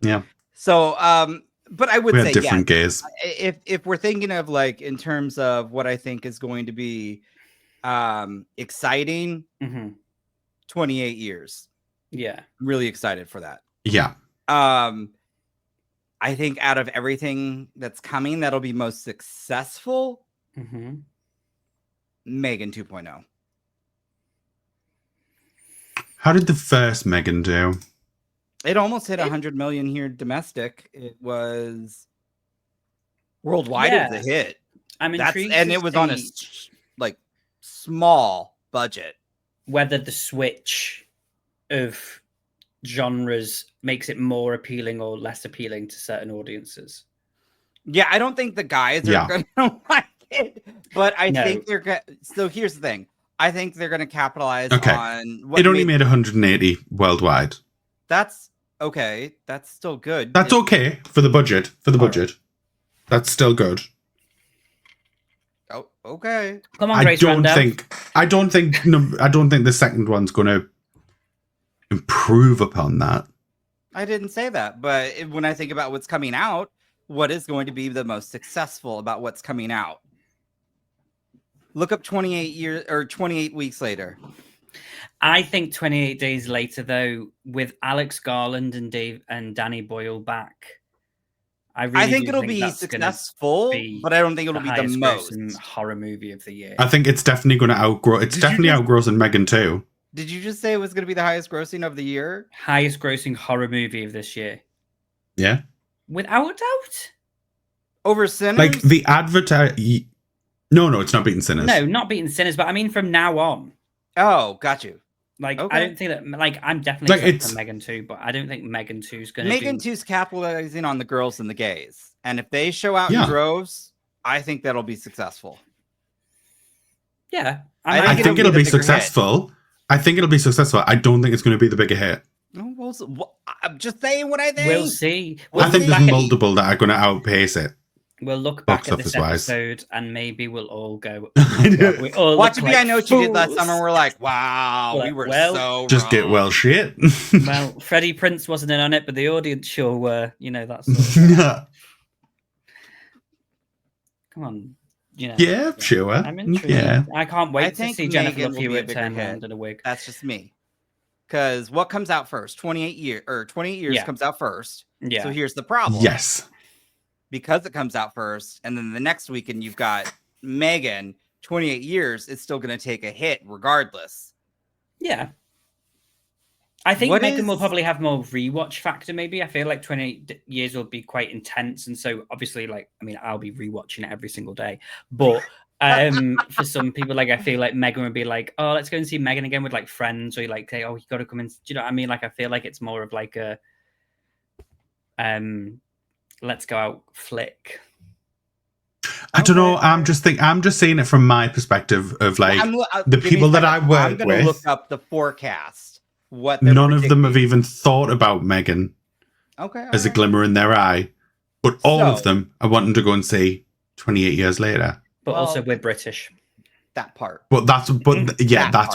[SPEAKER 3] Yeah.
[SPEAKER 2] So, but I would say
[SPEAKER 3] different gays.
[SPEAKER 2] If we're thinking of like in terms of what I think is going to be exciting, 28 years.
[SPEAKER 1] Yeah.
[SPEAKER 2] I'm really excited for that.
[SPEAKER 3] Yeah.
[SPEAKER 2] I think out of everything that's coming, that'll be most successful. Megan 2.0.
[SPEAKER 3] How did the first Megan do?
[SPEAKER 2] It almost hit 100 million here domestic. It was worldwide. It was a hit.
[SPEAKER 1] I'm intrigued,
[SPEAKER 2] and it was on a like small budget.
[SPEAKER 1] Whether the switch of genres makes it more appealing or less appealing to certain audiences.
[SPEAKER 2] Yeah, I don't think the guys are going to like it, but I think they're going. So here's the thing: I think they're going to capitalize on.
[SPEAKER 3] It only made 180 worldwide.
[SPEAKER 2] That's okay. That's still good.
[SPEAKER 3] That's okay for the budget. That's still good.
[SPEAKER 2] Oh, okay.
[SPEAKER 1] Come on, Grace Randolph.
[SPEAKER 3] I don't think the second one's going to improve upon that.
[SPEAKER 2] I didn't say that, but when I think about what's coming out, what is going to be the most successful about what's coming out? Look up 28 weeks later.
[SPEAKER 1] I think 28 days later, though, with Alex Garland and Danny Boyle back, I think
[SPEAKER 2] it'll be successful, but I don't think it'll be the most
[SPEAKER 1] horror movie of the year.
[SPEAKER 3] I think it's definitely going to outgrow. It's definitely outgrossing Megan 2.
[SPEAKER 2] Did you just say it was going to be the highest grossing of the year?
[SPEAKER 1] Highest grossing horror movie of this year.
[SPEAKER 3] Yeah.
[SPEAKER 1] Without a doubt.
[SPEAKER 2] Over Sinners?
[SPEAKER 3] Like the No, it's not beating Sinners.
[SPEAKER 1] No, not beating Sinners, but I mean from now on.
[SPEAKER 2] Oh, got you.
[SPEAKER 1] Like, I don't think that, like, I'm definitely excited for Megan 2, but I don't think Megan 2's going to
[SPEAKER 2] Megan 2's capitalizing on the girls and the gays. And if they show out in droves, I think that'll be successful.
[SPEAKER 1] Yeah.
[SPEAKER 3] I think it'll be successful. I think it'll be successful. I don't think it's going to be the bigger hit.
[SPEAKER 2] I'm just saying what I think.
[SPEAKER 1] We'll see.
[SPEAKER 3] I think there's multiple that are going to outpace it.
[SPEAKER 1] We'll look back at this episode and maybe we'll all go.
[SPEAKER 2] Watch me, I know what you did last summer. We're like, wow, we were so
[SPEAKER 3] just
[SPEAKER 2] wrong.
[SPEAKER 3] Get shit.
[SPEAKER 1] Well, Freddie Prinze wasn't in on it, but the audience sure were. You know, that's. Come on. You know,
[SPEAKER 3] yeah, sure.
[SPEAKER 1] I'm intrigued.
[SPEAKER 3] Yeah.
[SPEAKER 1] I can't wait to see Jennifer Love Hewitt turn around in a wig.
[SPEAKER 2] That's just me. Because what comes out first? 28 years comes out first.
[SPEAKER 1] Yeah.
[SPEAKER 2] So here's the problem.
[SPEAKER 3] Yes.
[SPEAKER 2] Because it comes out first, and then the next weekend you've got Megan, 28 years, it's still going to take a hit regardless.
[SPEAKER 1] Yeah. I think Megan will probably have more rewatch factor, maybe. I feel like 28 years will be quite intense. And so obviously, like, I mean, I'll be rewatching it every single day. But for some people, like, I feel like Megan would be like, oh, let's go and see Megan again with like friends, or like, hey, oh, you got to come in. Do you know what I mean? Like, I feel like it's more of like a let's go out flick.
[SPEAKER 3] I don't know. I'm just seeing it from my perspective of like the people that I work
[SPEAKER 2] I'm gonna
[SPEAKER 3] with.
[SPEAKER 2] Look up the forecast.
[SPEAKER 3] None of them have even thought about Megan. As a glimmer in their eye, but all of them are wanting to go and see 28 years later.
[SPEAKER 1] But also, we're British.
[SPEAKER 2] That part.
[SPEAKER 3] That's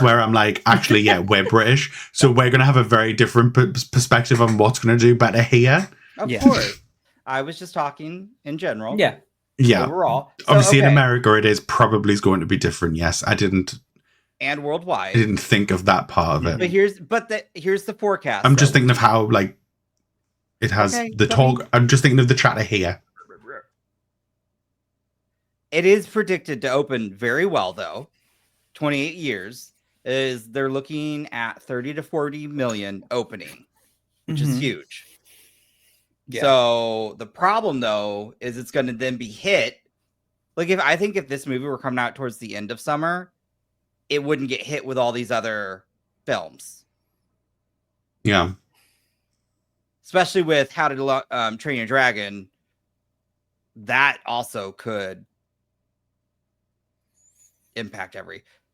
[SPEAKER 3] where I'm like, actually, yeah, we're British, so we're gonna have a very different perspective on what's gonna do better here.
[SPEAKER 2] Of course. I was just talking in general.
[SPEAKER 1] Yeah.
[SPEAKER 3] Yeah.
[SPEAKER 2] Overall.
[SPEAKER 3] Obviously, in America, it is probably going to be different. Yes, I didn't.
[SPEAKER 2] And worldwide.
[SPEAKER 3] I didn't think of that part of it.
[SPEAKER 2] But here's the forecast.
[SPEAKER 3] I'm just thinking of how like it has the talk. I'm just thinking of the chatter here.
[SPEAKER 2] It is predicted to open very well, though. 28 years is they're looking at 30 to 40 million opening, which is huge. Yeah. So the problem, though, is it's going to then be hit. Like, if this movie were coming out towards the end of summer, it wouldn't get hit with all these other films.
[SPEAKER 3] Yeah.
[SPEAKER 2] Especially with How to Train Your Dragon. That also could impact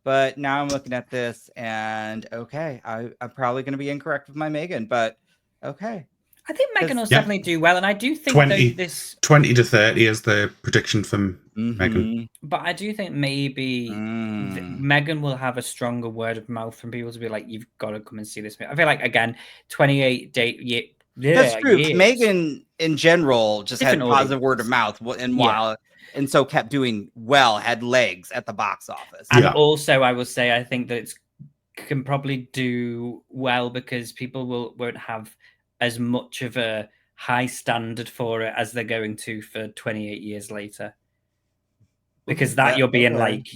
[SPEAKER 2] but now I'm looking at this and okay, I'm probably going to be incorrect with my Megan, but okay.
[SPEAKER 1] I think Megan will definitely do well, and I do think
[SPEAKER 3] 20 to 30 is the prediction from Megan.
[SPEAKER 1] But I do think maybe Megan will have a stronger word of mouth from people to be like, "You've got to come and see this." I feel like again, 28 years.
[SPEAKER 2] That's true. Megan in general just
[SPEAKER 1] Different
[SPEAKER 2] had positive word of mouth, and so kept doing well, had legs at the box office.
[SPEAKER 1] And also, I will say, I think that it can probably do well because people won't have as much of a high standard for it as they're going to for 28 years later. Because you're being like,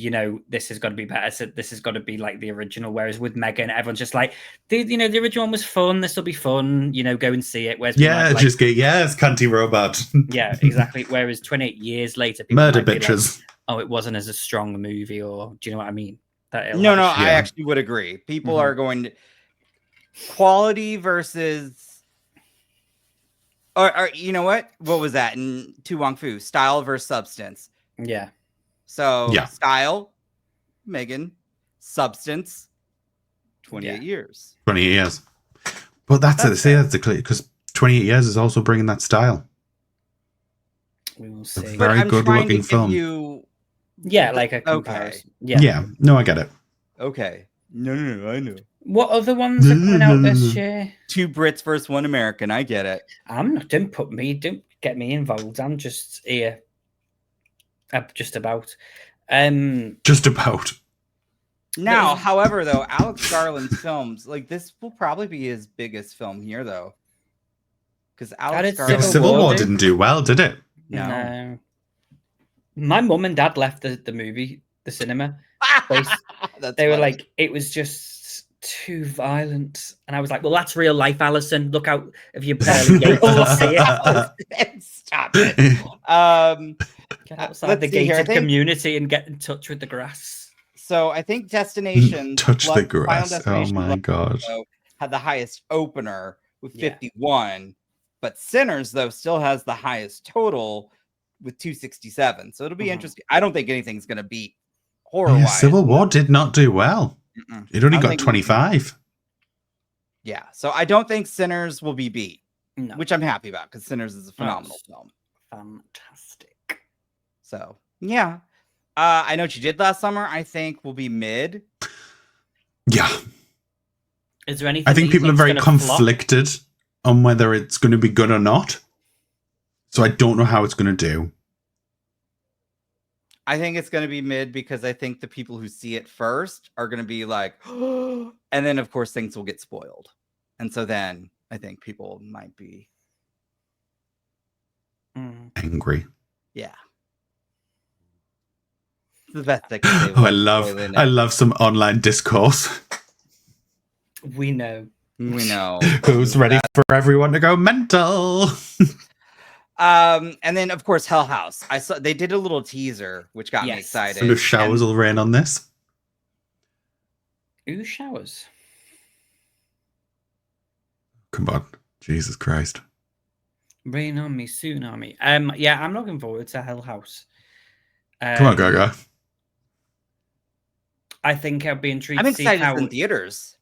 [SPEAKER 1] this has got to be better. So this has got to be like the original. Whereas with Megan, everyone's just like, the original one was fun. This will be fun. Go and see it. Whereas
[SPEAKER 3] it's Cunty Robot.
[SPEAKER 1] Yeah, exactly. Whereas 28 years later, people
[SPEAKER 3] murder bitches.
[SPEAKER 1] Like, oh, it wasn't as a strong a movie, or do you know what I mean?
[SPEAKER 2] No, I actually would agree. People are going to quality versus, or you know what? What was that in Tu Wong Fu? Style versus substance.
[SPEAKER 1] Yeah.
[SPEAKER 2] So style, Megan, substance, 28 years.
[SPEAKER 3] 28 years. But that's the clear, because 28 years is also bringing that style.
[SPEAKER 1] We will see.
[SPEAKER 3] A very good looking film.
[SPEAKER 1] Like a comparison.
[SPEAKER 3] Okay. Yeah. No, I get it.
[SPEAKER 2] Okay. No, I know.
[SPEAKER 1] What other ones are coming out this year?
[SPEAKER 2] 2 Brits versus 1 American. I get it.
[SPEAKER 1] Don't get me involved. I'm just here. Just about.
[SPEAKER 3] Just about.
[SPEAKER 2] Now, however, though, Alex Garland's films, like this will probably be his biggest film here, though. Because Alex Garland...
[SPEAKER 3] Civil War didn't do well, did it?
[SPEAKER 1] No. My mum and dad left the movie, the cinema. They were like, it was just too violent. And I was like, well, that's real life, Alison. Look out of your pearly gates to see it.
[SPEAKER 2] Stop it.
[SPEAKER 1] Get outside the gated community and get in touch with the grass.
[SPEAKER 2] So I think Destinations
[SPEAKER 3] touch the grass. Oh my god!
[SPEAKER 2] Had the highest opener with 51, but Sinners though still has the highest total with 267. So it'll be interesting. I don't think anything's going to beat horror.
[SPEAKER 3] Civil War did not do well. It only got 25.
[SPEAKER 2] Yeah, so I don't think Sinners will be beat, which I'm happy about because Sinners is a phenomenal film.
[SPEAKER 1] Fantastic.
[SPEAKER 2] So yeah, I know what you did last summer. I think will be mid.
[SPEAKER 3] Yeah.
[SPEAKER 1] Is there anything?
[SPEAKER 3] I think people are very conflicted on whether it's going to be good or not. So I don't know how it's going to do.
[SPEAKER 2] I think it's going to be mid because I think the people who see it first are going to be like, and then of course things will get spoiled. And so then I think people might be
[SPEAKER 3] angry.
[SPEAKER 2] Yeah. The best thing.
[SPEAKER 3] I love some online discourse.
[SPEAKER 1] We know.
[SPEAKER 3] Who's ready for everyone to go mental?
[SPEAKER 2] And then of course Hell House. I saw they did a little teaser, which got me excited.
[SPEAKER 3] And the showers will rain on this.
[SPEAKER 1] Ooh, showers.
[SPEAKER 3] Come on, Jesus Christ!
[SPEAKER 1] Rain on me, tsunami. Yeah, I'm looking forward to Hell House.
[SPEAKER 3] Come on, Gaga.
[SPEAKER 1] I think I'll be intrigued.
[SPEAKER 2] I'm excited it's in theaters.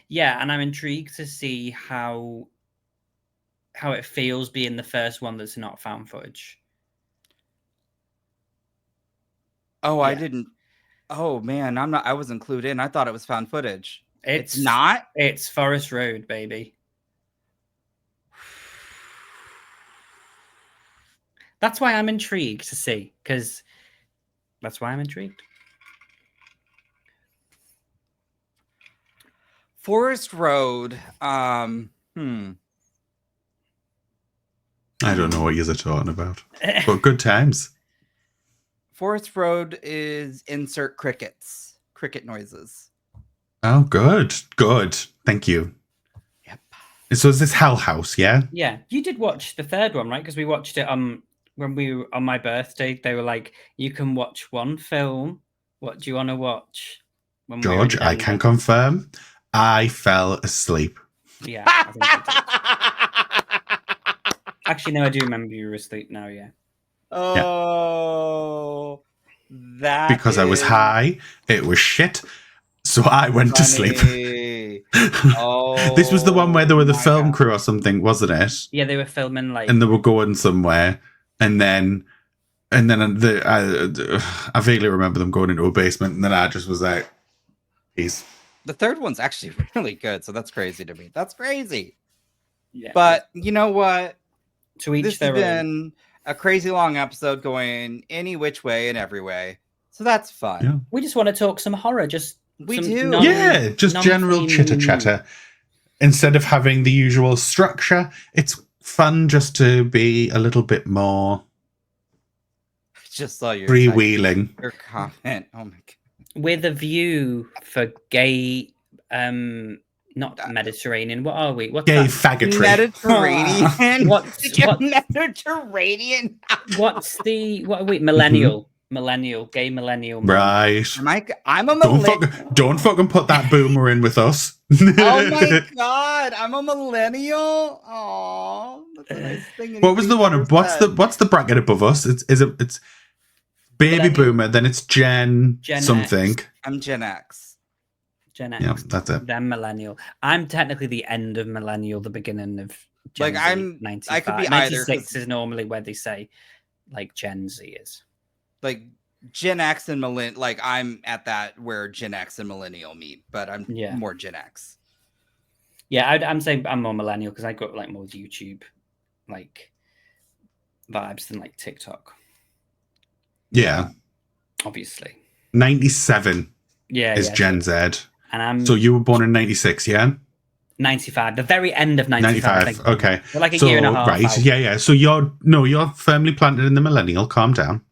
[SPEAKER 1] Yeah, and I'm intrigued to see how it feels being the first one that's not found footage.
[SPEAKER 2] Oh, yeah. I didn't. Oh man, I wasn't clued in. I thought it was found footage. It's not.
[SPEAKER 1] It's Forest Road, baby. That's why I'm intrigued to see, because that's why I'm intrigued.
[SPEAKER 2] Forest Road.
[SPEAKER 3] I don't know what you're talking about, but good times.
[SPEAKER 2] Forest Road is insert cricket noises.
[SPEAKER 3] Oh, good. Thank you.
[SPEAKER 2] Yep.
[SPEAKER 3] So is this Hell House? Yeah.
[SPEAKER 1] Yeah, you did watch the third one, right? Because we watched it when we were on my birthday. They were like, "You can watch one film. What do you want to watch?"
[SPEAKER 3] George, I can confirm. I fell asleep.
[SPEAKER 1] Yeah. I think you did. Actually, no, I do remember you were asleep now, yeah.
[SPEAKER 2] Oh, that
[SPEAKER 3] because I was high. It was shit. So I went to sleep. This was the one where there were the film crew or something, wasn't it?
[SPEAKER 1] Yeah, they were filming like,
[SPEAKER 3] and they were going somewhere, and then I vaguely remember them going into a basement, and then I just was like, "Peace."
[SPEAKER 2] The third one's actually really good, so that's crazy to me. That's crazy.
[SPEAKER 1] Yeah,
[SPEAKER 2] but you know what?
[SPEAKER 1] To each
[SPEAKER 2] this
[SPEAKER 1] their
[SPEAKER 2] has
[SPEAKER 1] own.
[SPEAKER 2] Been a crazy long episode, going any which way and every way. So that's fun.
[SPEAKER 3] Yeah.
[SPEAKER 1] We just want to talk some horror. Just
[SPEAKER 3] general chitter chatter. Instead of having the usual structure, it's fun just to be a little bit more.
[SPEAKER 2] Just saw your
[SPEAKER 3] freewheeling.
[SPEAKER 2] Your comment. Oh my god.
[SPEAKER 1] With a view for gay, not Mediterranean. What are we? What's
[SPEAKER 3] gay
[SPEAKER 1] that?
[SPEAKER 3] faggotry?
[SPEAKER 2] Mediterranean.
[SPEAKER 1] What's
[SPEAKER 2] Mediterranean?
[SPEAKER 1] What's the what are we? Millennial. Mm-hmm. Millennial, gay millennial.
[SPEAKER 3] Right.
[SPEAKER 2] I'm a millennial.
[SPEAKER 3] Don't fucking put that boomer in with us.
[SPEAKER 2] Oh my god, I'm a millennial. Oh, that's a nice thing.
[SPEAKER 3] What was the one? What's the bracket above us? It's baby millennial. Boomer. Then it's Gen something.
[SPEAKER 1] X.
[SPEAKER 2] I'm Gen X.
[SPEAKER 1] Gen X.
[SPEAKER 3] Yeah, that's it.
[SPEAKER 1] Then millennial. I'm technically the end of millennial, the beginning of Gen Z,
[SPEAKER 2] I'm
[SPEAKER 1] 95.
[SPEAKER 2] I could be
[SPEAKER 1] 96 is normally where they say like Gen Z is.
[SPEAKER 2] Like Gen X and millennial, like I'm at that where Gen X and millennial meet, but I'm more Gen X.
[SPEAKER 1] Yeah, I'm saying I'm more millennial because I got like more YouTube like vibes than like TikTok.
[SPEAKER 3] Yeah,
[SPEAKER 1] obviously.
[SPEAKER 3] 97. Is Gen Z, and so you were born in 96, yeah.
[SPEAKER 1] 95, the very end of 95.
[SPEAKER 3] Okay,
[SPEAKER 1] so like a year and a half.
[SPEAKER 3] Right, out. Yeah. So you're firmly planted in the millennial. Calm down.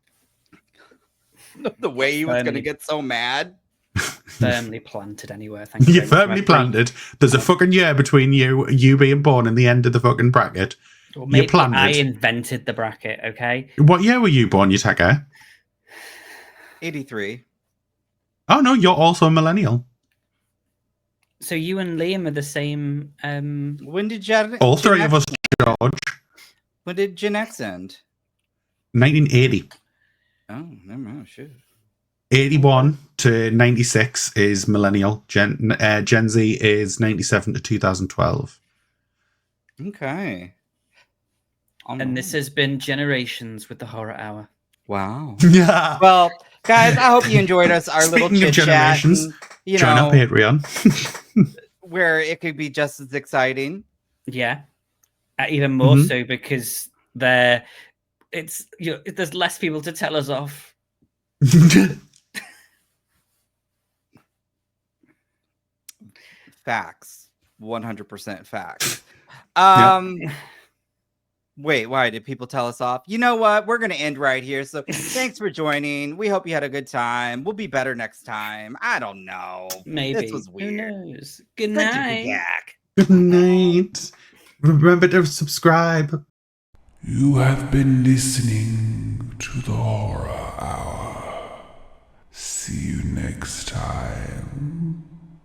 [SPEAKER 2] The way he was going to get so mad.
[SPEAKER 1] Firmly planted anywhere. Thank you.
[SPEAKER 3] You're firmly planted. There's a fucking year between you being born and the end of the fucking bracket.
[SPEAKER 1] Well, maybe I invented the bracket, okay?
[SPEAKER 3] What year were you born, Yutaka?
[SPEAKER 2] 83.
[SPEAKER 3] Oh, no, you're also a millennial.
[SPEAKER 1] So you and Liam are the same...
[SPEAKER 2] When did Gen
[SPEAKER 3] all three of us, George.
[SPEAKER 2] When did Gen X end?
[SPEAKER 3] 1980.
[SPEAKER 2] Oh, no, shit.
[SPEAKER 3] 81 to 96 is millennial. Gen Z is 97 to 2012.
[SPEAKER 2] Okay.
[SPEAKER 1] And this has been Generations with the Horror Hour.
[SPEAKER 2] Wow.
[SPEAKER 3] Yeah.
[SPEAKER 2] Well, guys, I hope you enjoyed us. Our little chit chat. You
[SPEAKER 3] join our Patreon,
[SPEAKER 2] where it could be just as exciting.
[SPEAKER 1] Yeah, even more so because there's less people to tell us off.
[SPEAKER 2] Facts. 100% facts. Wait, why did people tell us off? You know what? We're going to end right here. So thanks for joining. We hope you had a good time. We'll be better next time. I don't know.
[SPEAKER 1] Maybe.
[SPEAKER 2] This was weird.
[SPEAKER 1] Who knows? Good night.
[SPEAKER 3] Good night. Remember to subscribe.
[SPEAKER 4] You have been listening to the Horror Hour. See you next time.